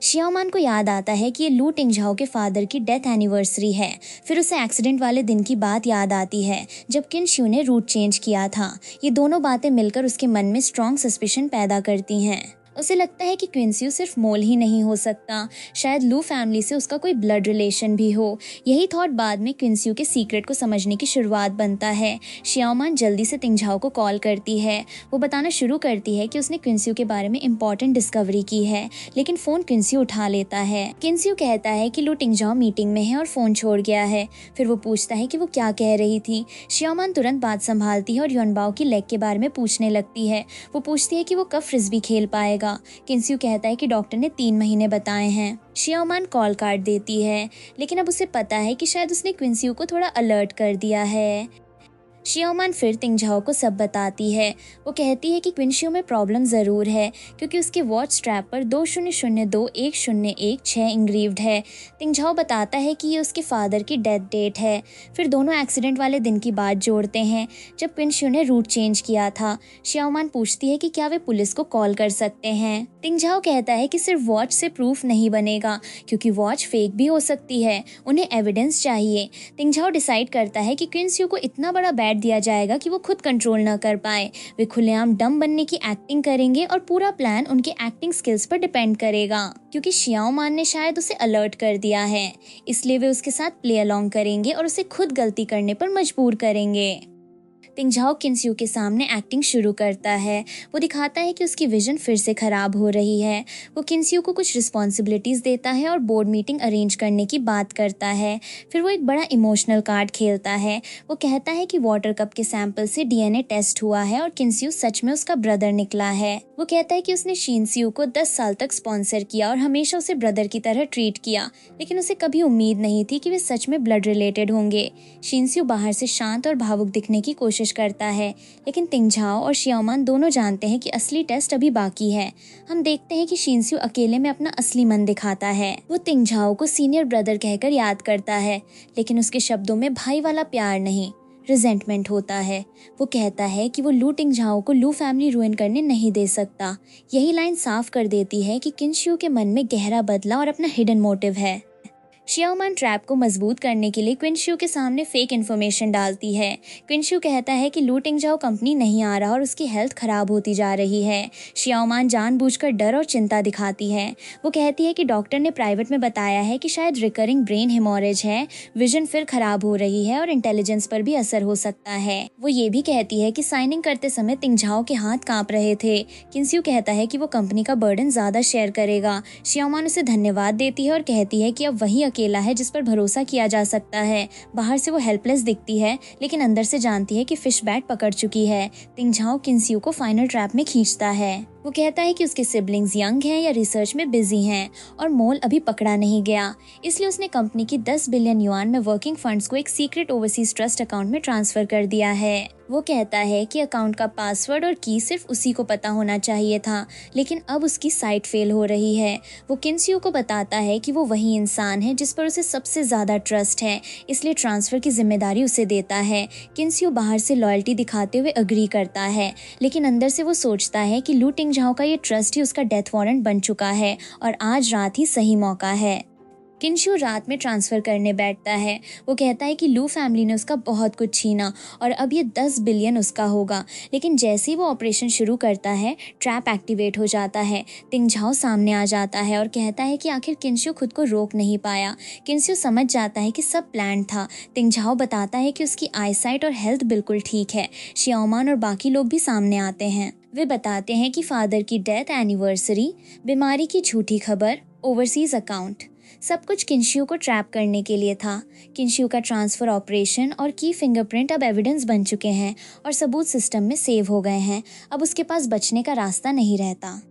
शिया ओमान को याद आता है कि ये लू टिंगझाओ के फादर की डेथ एनिवर्सरी है। फिर उसे एक्सीडेंट वाले दिन की बात याद आती है जब किंशियो ने रूट चेंज किया था। ये दोनों बातें मिलकर उसके मन में स्ट्रॉन्ग सस्पिशन पैदा करती हैं। उसे लगता है कि क्विंसियो सिर्फ मोल ही नहीं हो सकता, शायद लू फैमिली से उसका कोई ब्लड रिलेशन भी हो। यही थॉट बाद में क्विंसियो के सीक्रेट को समझने की शुरुआत बनता है। शिया ओमान जल्दी से तिंगझाओ को कॉल करती है। वो बताना शुरू करती है कि उसने क्विंसियो के बारे में इंपॉर्टेंट डिस्कवरी की है, लेकिन फ़ोन क्विंसियो उठा लेता है। क्विंसियो कहता है कि लू टिंगझाओ मीटिंग में है और फ़ोन छोड़ गया है। फिर वो पूछता है कि वो क्या कह रही थी। शिया ओमान तुरंत बात संभालती है और युनबाओ की लेग के बारे में पूछने लगती है। वो पूछती है कि वो कब फ्रिस्बी खेल पाएगा। किंसियो कहता है कि डॉक्टर ने 3 महीने बताए हैं। शिया ओमान कॉल काट देती है, लेकिन अब उसे पता है कि शायद उसने क्विंसियो को थोड़ा अलर्ट कर दिया है। शियाओमान फिर तिंगझाओ को सब बताती है। वो कहती है कि क्विंशियो में प्रॉब्लम ज़रूर है क्योंकि उसके वॉच स्ट्रैप पर 20021016 इंग्रीव्ड है। तिंगझाओ बताता है कि ये उसके फादर की डेथ डेट है। फिर दोनों एक्सीडेंट वाले दिन की बात जोड़ते हैं जब क्विंशियो ने रूट चेंज किया था। शियाओमान पूछती है कि क्या वे पुलिस को कॉल कर सकते हैं। तिंगझाओ कहता है कि सिर्फ वॉच से प्रूफ नहीं बनेगा क्योंकि वॉच फेक भी हो सकती है, उन्हें एविडेंस चाहिए। तिंगझाओ डिसाइड करता है कि क्विंशियो को इतना बड़ा बैट दिया जाएगा कि वो खुद कंट्रोल ना कर पाए। वे खुलेआम डम बनने की एक्टिंग करेंगे और पूरा प्लान उनके एक्टिंग स्किल्स पर डिपेंड करेगा क्योंकि शियाओमान ने शायद उसे अलर्ट कर दिया है, इसलिए वे उसके साथ प्ले अलोंग करेंगे और उसे खुद गलती करने पर मजबूर करेंगे। तिंगझाओ किन्स्यू के सामने एक्टिंग शुरू करता है। वो दिखाता है कि उसकी विजन फिर से खराब हो रही है। वो किन्स्यू को कुछ रिस्पॉन्सिबिलिटीज़ देता है और बोर्ड मीटिंग अरेंज करने की बात करता है। फिर वो एक बड़ा इमोशनल कार्ड खेलता है। वो कहता है कि वाटर कप के सैंपल से डीएनए टेस्ट हुआ है और किन्स्यू सच में उसका ब्रदर निकला है। वो कहता है कि उसने शिनस्यू को 10 साल तक स्पॉन्सर किया और हमेशा उसे ब्रदर की तरह ट्रीट किया, लेकिन उसे कभी उम्मीद नहीं थी कि वे सच में ब्लड रिलेटेड होंगे। शिनस्यू बाहर से शांत और भावुक दिखने की कोशिश करता है, लेकिन तिंगझाओ और शियाओमान दोनों जानते हैं कि असली टेस्ट अभी बाकी है। हम देखते हैं कि शिनस्यू अकेले में अपना असली मन दिखाता है। वो तिंगझाओ को सीनियर ब्रदर कहकर याद करता है, लेकिन उसके शब्दों में भाई वाला प्यार नहीं, रिजेंटमेंट होता है। वो कहता है कि वो लू तिंगझाओ को लू फैमिली रुइन करने नहीं दे सकता। यही लाइन साफ कर देती है कि किन्शियो के मन में गहरा बदला और अपना हिडन मोटिव है। शियाओमान ट्रैप को मजबूत करने के लिए क्विंशियो के सामने फेक इन्फॉर्मेशन डालती है। क्विंशियो कहता है कि लू टिंगझाओ कंपनी नहीं आ रहा और उसकी हेल्थ खराब होती जा रही है। शियाओमान जानबूझकर डर और चिंता दिखाती है। वो कहती है कि डॉक्टर ने प्राइवेट में बताया है कि शायद रिकरिंग ब्रेन हेमोरेज है, विजन फिर खराब हो रही है और इंटेलिजेंस पर भी असर हो सकता है। वो ये भी कहती है कि साइनिंग करते समय तिंगझाओ के हाथ कांप रहे थे। किन्स्यू कहता है कि वो कंपनी का बर्डन ज्यादा शेयर करेगा। शियाओमान उसे धन्यवाद देती है और कहती है कि अब वही अकेला है जिस पर भरोसा किया जा सकता है। बाहर से वो हेल्पलेस दिखती है, लेकिन अंदर से जानती है कि फिश बैट पकड़ चुकी है। तिंगझाओ किन्स्यू को फाइनल ट्रैप में खींचता है। वो कहता है कि उसके सिबलिंग्स यंग हैं या रिसर्च में बिजी हैं और मोल अभी पकड़ा नहीं गया, इसलिए उसने कंपनी की 10 बिलियन युआन में वर्किंग फंड्स को एक सीक्रेट ओवरसीज ट्रस्ट अकाउंट में ट्रांसफर कर दिया है। वो कहता है कि अकाउंट का पासवर्ड और की सिर्फ उसी को पता होना चाहिए था, लेकिन अब उसकी साइट फेल हो रही है। वो किन्स्यू को बताता है कि वो वही इंसान है जिस पर उसे सबसे ज्यादा ट्रस्ट है, इसलिए ट्रांसफर की जिम्मेदारी उसे देता है। किन्स्यू बाहर से लॉयल्टी दिखाते हुए अग्री करता है, लेकिन अंदर से वो सोचता है कि लू टिंगझाओ का ये ट्रस्ट ही उसका डेथ वारंट बन चुका है और आज रात ही सही मौका है। किन्शु रात में ट्रांसफर करने बैठता है। वो कहता है कि लू फैमिली ने उसका बहुत कुछ छीना और अब ये 10 बिलियन उसका होगा, लेकिन जैसे ही वो ऑपरेशन शुरू करता है ट्रैप एक्टिवेट हो जाता है। तिंगझाओ सामने आ जाता है और कहता है कि आखिर किन्शु खुद को रोक नहीं पाया। किन्शु समझ जाता है कि सब प्लान था। तिंगझाओ बताता है कि उसकी आईसाइट और हेल्थ बिल्कुल ठीक है। शियाओमान और बाकी लोग भी सामने आते हैं। वे बताते हैं कि फादर की डेथ एनिवर्सरी, बीमारी की झूठी खबर, ओवरसीज अकाउंट, सब कुछ किन्शियो को ट्रैप करने के लिए था। किन्शियो का ट्रांसफर ऑपरेशन और की फिंगरप्रिंट अब एविडेंस बन चुके हैं और सबूत सिस्टम में सेव हो गए हैं। अब उसके पास बचने का रास्ता नहीं रहता।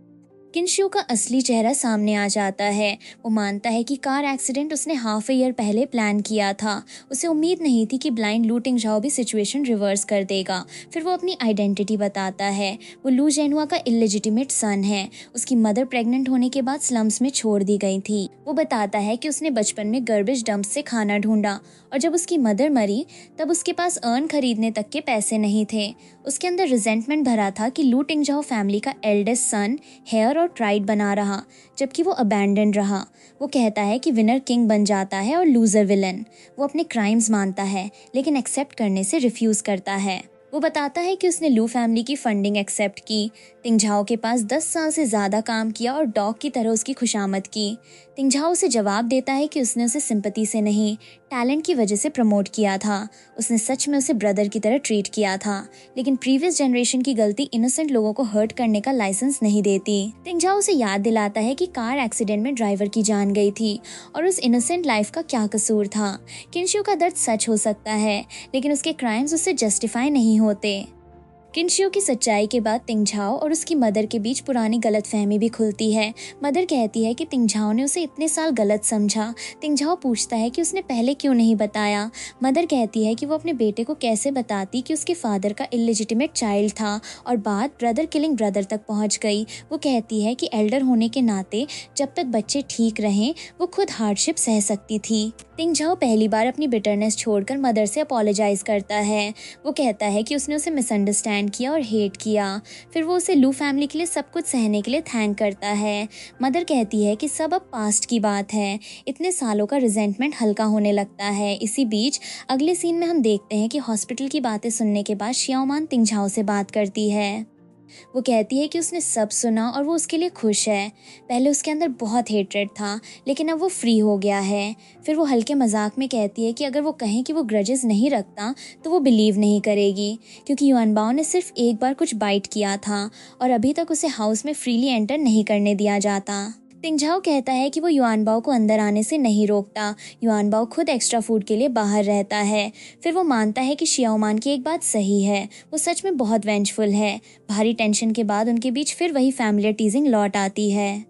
किन्शियो का असली चेहरा सामने आ जाता है। वो मानता है कि कार एक्सीडेंट उसने हाफ ईयर पहले प्लान किया था। उसे उम्मीद नहीं थी कि ब्लाइंड लू टिंगझाओ भी सिचुएशन रिवर्स कर देगा। फिर वो अपनी आइडेंटिटी बताता है। वो लू जेनुआ का इलेजिटिमेट सन है। उसकी मदर प्रेग्नेंट होने के बाद स्लम्स में छोड़ दी गई थी। वो बताता है कि उसने बचपन में गार्बेज डंप से खाना ढूंढा और जब उसकी मदर मरी तब उसके पास अर्न खरीदने तक के पैसे नहीं थे। उसके अंदर रिजेंटमेंट भरा था कि लू टिंगझाओ फैमिली का एल्डेस्ट सन हेयर और प्राइड बना रहा, जबकि वो अबैंडन रहा। वो कहता है कि विनर किंग बन जाता है और लूजर विलन। वो अपने क्राइम्स मानता है, लेकिन एक्सेप्ट करने से रिफ्यूज करता है। वो बताता है कि उसने लू फैमिली की फंडिंग एक्सेप्ट की, तिंगझाओ के पास 10 साल से ज़्यादा काम किया और डॉग की तरह उसकी खुशामद की। तिंगझाओ उसे जवाब देता है कि उसने उसे सिंपैथी से नहीं, टैलेंट की वजह से प्रमोट किया था। उसने सच में उसे ब्रदर की तरह ट्रीट किया था, लेकिन प्रीवियस जनरेशन की गलती इनोसेंट लोगों को हर्ट करने का लाइसेंस नहीं देती। तिंगझाओ उसे याद दिलाता है कि कार एक्सीडेंट में ड्राइवर की जान गई थी और उस इनोसेंट लाइफ का क्या कसूर था। किन्शियो का दर्द सच हो सकता है, लेकिन उसके क्राइम्स उससे जस्टिफाई नहीं होते। किनशियो की सच्चाई के बाद तिंगझाओ और उसकी मदर के बीच पुरानी गलतफहमी भी खुलती है। मदर कहती है कि तिंगझाओ ने उसे इतने साल गलत समझा। तिंगझाओ पूछता है कि उसने पहले क्यों नहीं बताया। मदर कहती है कि वो अपने बेटे को कैसे बताती कि उसके फादर का इलिजिटिमेट चाइल्ड था, और बात ब्रदर किलिंग ब्रदर तक पहुंच गई। वो कहती है कि एल्डर होने के नाते जब तक बच्चे ठीक रहें वो खुद हार्डशिप सह सकती थी। तिंगझाओ पहली बार अपनी बिटरनेस छोड़कर मदर से अपोलोजाइज करता है। वो कहता है कि उसने उसे मिसअंडरस्टैंड किया और हेट किया। फिर वो उसे लू फैमिली के लिए सब कुछ सहने के लिए थैंक करता है। मदर कहती है कि सब अब पास्ट की बात है। इतने सालों का रिजेंटमेंट हल्का होने लगता है। इसी बीच अगले सीन में हम देखते हैं कि हॉस्पिटल की बातें सुनने के बाद शियाओमान तिंगझाओ से बात करती है। वो कहती है कि उसने सब सुना और वो उसके लिए खुश है। पहले उसके अंदर बहुत हेट्रेड था, लेकिन अब वो फ्री हो गया है। फिर वो हल्के मजाक में कहती है कि अगर वो कहें कि वो ग्रजेस नहीं रखता तो वो बिलीव नहीं करेगी, क्योंकि युआनबाओ ने सिर्फ एक बार कुछ बाइट किया था और अभी तक उसे हाउस में फ्रीली एंटर नहीं करने दिया जाता। तिंगझाओ कहता है कि वो युआनबाओ को अंदर आने से नहीं रोकता। युआनबाओ खुद एक्स्ट्रा फूड के लिए बाहर रहता है। फिर वो मानता है कि शियाओमान की एक बात सही है, वो सच में बहुत वेंचफुल है। भारी टेंशन के बाद उनके बीच फिर वही फैमिलियर टीजिंग लौट आती है।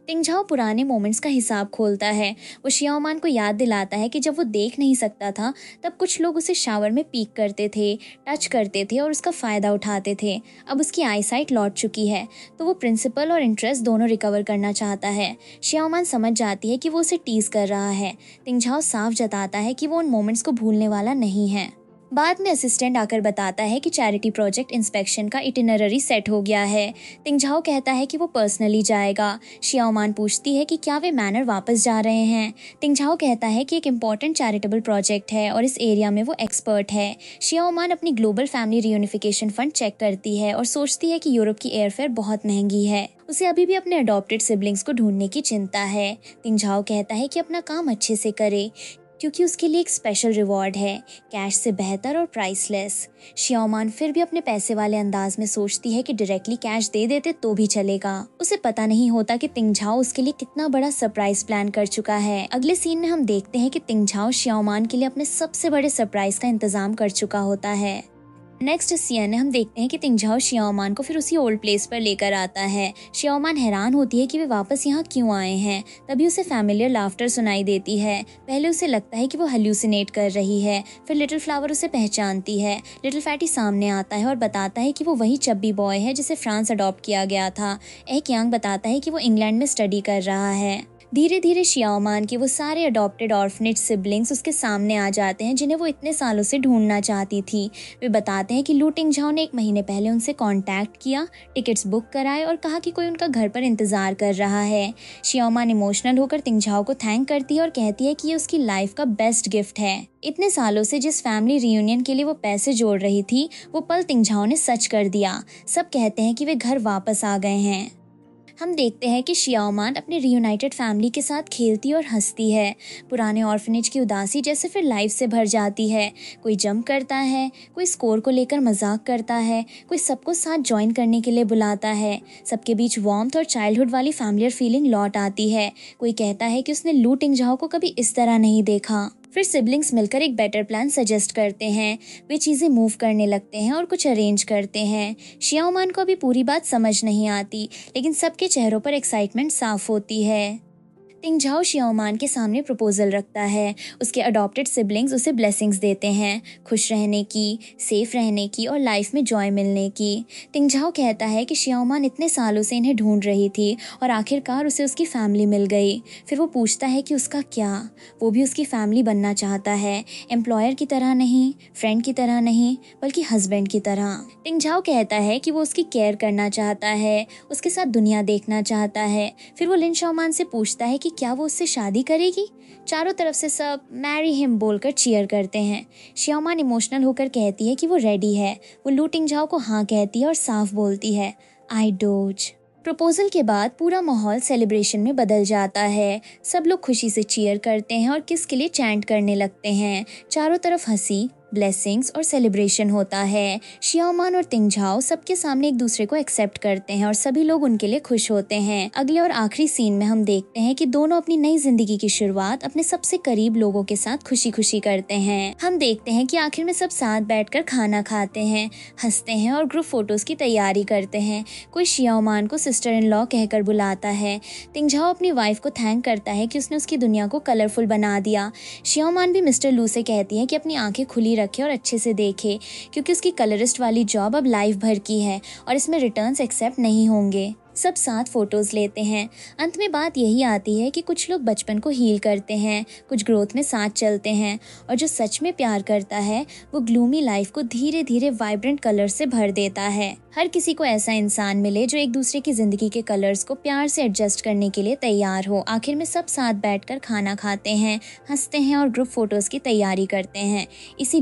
तिंगझाओ पुराने मोमेंट्स का हिसाब खोलता है। वो शियाओमान को याद दिलाता है कि जब वो देख नहीं सकता था तब कुछ लोग उसे शावर में पीक करते थे, टच करते थे और उसका फ़ायदा उठाते थे। अब उसकी आईसाइट लौट चुकी है तो वो प्रिंसिपल और इंटरेस्ट दोनों रिकवर करना चाहता है। शियाओमान समझ जाती है कि वो उसे टीज कर रहा है। तिंगझाओ साफ जताता है कि वो उन मोमेंट्स को भूलने वाला नहीं है। बाद में असिस्टेंट आकर बताता है कि चैरिटी प्रोजेक्ट इंस्पेक्शन का इटिनररी सेट हो गया है। तिंगझाओ कहता है कि वो पर्सनली जाएगा। शियाओमान पूछती है कि क्या वे मैनर वापस जा रहे हैं। तिंगझाओ कहता है कि एक इम्पॉर्टेंट चैरिटेबल प्रोजेक्ट है और इस एरिया में वो एक्सपर्ट है। शियाओमान अपनी ग्लोबल फैमिली रियूनिफिकेशन फंड चेक करती है और सोचती है कि यूरोप की एयरफेयर बहुत महंगी है। उसे अभी भी अपने अडॉप्टेड सिबलिंग्स को ढूंढने की चिंता है। तिंगझाओ कहता है कि अपना काम अच्छे से करे, क्योंकि उसके लिए एक स्पेशल रिवॉर्ड है, कैश से बेहतर और प्राइसलेस। शियाओमान फिर भी अपने पैसे वाले अंदाज में सोचती है कि डायरेक्टली कैश दे देते तो भी चलेगा। उसे पता नहीं होता कि तिंगझाओ उसके लिए कितना बड़ा सरप्राइज प्लान कर चुका है। अगले सीन में हम देखते हैं कि तिंगझाओ शियाओमान के लिए अपने सबसे बड़े सरप्राइज का इंतजाम कर चुका होता है। नेक्स्ट सीन में हम देखते हैं कि तिंगझाओ शियाओमान को फिर उसी ओल्ड प्लेस पर लेकर आता है। शियाओमान हैरान होती है कि वे वापस यहाँ क्यों आए हैं। तभी उसे फैमिलियर लाफ्टर सुनाई देती है। पहले उसे लगता है कि वो हेल्यूसिनेट कर रही है, फिर लिटिल फ्लावर उसे पहचानती है। लिटिल फैटी सामने आता है और बताता है कि वो वही चब्बी बॉय है जिसे फ्रांस अडॉप्ट किया गया था। एक यांग बताता है कि वो इंग्लैंड में स्टडी कर रहा है। धीरे धीरे शियाओमान के वो सारे अडॉप्टेड ऑर्फनेज सिबलिंग्स उसके सामने आ जाते हैं जिन्हें वो इतने सालों से ढूंढना चाहती थी। वे बताते हैं कि लू टिंगझाओ ने 1 महीने पहले उनसे कांटेक्ट किया, टिकट्स बुक कराए और कहा कि कोई उनका घर पर इंतजार कर रहा है। शियाओमान इमोशनल होकर तिंगझाओ को थैंक करती है और कहती है कि ये उसकी लाइफ का बेस्ट गिफ्ट है। इतने सालों से जिस फैमिली रियूनियन के लिए वो पैसे जोड़ रही थी वो पल तिंगझाओ ने सच कर दिया। सब कहते हैं कि वे घर वापस आ गए हैं। हम देखते हैं कि शियाओमान अपने रियूनाइटेड फैमिली के साथ खेलती और हंसती है। पुराने ऑर्फनेज की उदासी जैसे फिर लाइफ से भर जाती है। कोई जंप करता है, कोई स्कोर को लेकर मजाक करता है, कोई सबको साथ ज्वाइन करने के लिए बुलाता है। सबके बीच वार्मथ और चाइल्डहुड वाली फैमिलियर फीलिंग लौट आती है। कोई कहता है कि उसने लू टिंगझाओ को कभी इस तरह नहीं देखा। फिर सिबलिंग्स मिलकर एक बेटर प्लान सजेस्ट करते हैं। वे चीज़ें मूव करने लगते हैं और कुछ अरेंज करते हैं। शियाओमान को अभी पूरी बात समझ नहीं आती, लेकिन सबके चेहरों पर एक्साइटमेंट साफ होती है। तिंगझाओ शियाओमान के सामने प्रपोजल रखता है। उसके अडॉप्टेड सिबलिंग्स उसे ब्लेसिंग्स देते हैं, खुश रहने की, सेफ रहने की और लाइफ में जॉय मिलने की। तिंगझाओ कहता है कि शियाओमान इतने सालों से इन्हें ढूंढ रही थी और आखिरकार उसे उसकी फैमिली मिल गई। फिर वो पूछता है कि उसका क्या। वो भी उसकी फैमिली बनना चाहता है, एम्प्लॉयर की तरह नहीं, फ्रेंड की तरह नहीं, बल्कि हस्बैंड की तरह। तिंगझाओ कहता है कि वो उसकी केयर करना चाहता है, उसके साथ दुनिया देखना चाहता है। फिर वो लिन शाओमान से पूछता है कि क्या वो उससे शादी करेगी। चारों तरफ से सब मैरी हिम बोलकर चीयर करते हैं। शियाओमान इमोशनल होकर कहती है कि वो रेडी है। वो लू टिंगझाओ को हाँ कहती है और साफ बोलती है, आई डोज। प्रपोजल के बाद पूरा माहौल सेलिब्रेशन में बदल जाता है। सब लोग खुशी से चीयर करते हैं और किस के लिए चैंट करने लगते हैं। चारों तरफ हंसी, ब्लेसिंग्स और सेलिब्रेशन होता है। शियाओमान और तिंगझाओ सबके सामने एक दूसरे को एक्सेप्ट करते हैं और सभी लोग उनके लिए खुश होते हैं। अगले और आखिरी सीन में हम देखते हैं कि दोनों अपनी नई जिंदगी की शुरुआत अपने सबसे करीब लोगों के साथ खुशी खुशी करते हैं। हम देखते हैं कि आखिर में सब साथ बैठकर खाना खाते हैं, हंसते हैं और ग्रुप फोटोज की तैयारी करते हैं। कोई शियाओमान को सिस्टर इन लॉ कहकर बुलाता है। तिंगझाओ अपनी वाइफ को थैंक करता है कि उसने उसकी दुनिया को कलरफुल बना दिया। शियाओमान भी मिस्टर लू से कहती है कि अपनी आंखें खुली रखे और अच्छे से देखे, क्योंकि उसकी कलरिस्ट वाली जॉब अब लाइफ भर की है और इसमें रिटर्न्स एक्सेप्ट नहीं होंगे। सब साथ फोटोज लेते हैं। अंत में बात यही आती है कि कुछ लोग बचपन को हील करते हैं, कुछ ग्रोथ में साथ चलते हैं और जो सच में प्यार करता है वो ग्लूमी लाइफ को धीरे धीरे वाइब्रेंट कलर से भर देता है। हर किसी को ऐसा इंसान मिले जो एक दूसरे की जिंदगी के कलर्स को प्यार से एडजस्ट करने के लिए तैयार हो। आखिर में सब साथ बैठकर खाना खाते हैं, हंसते हैं और ग्रुप फोटोज की तैयारी करते हैं। इसी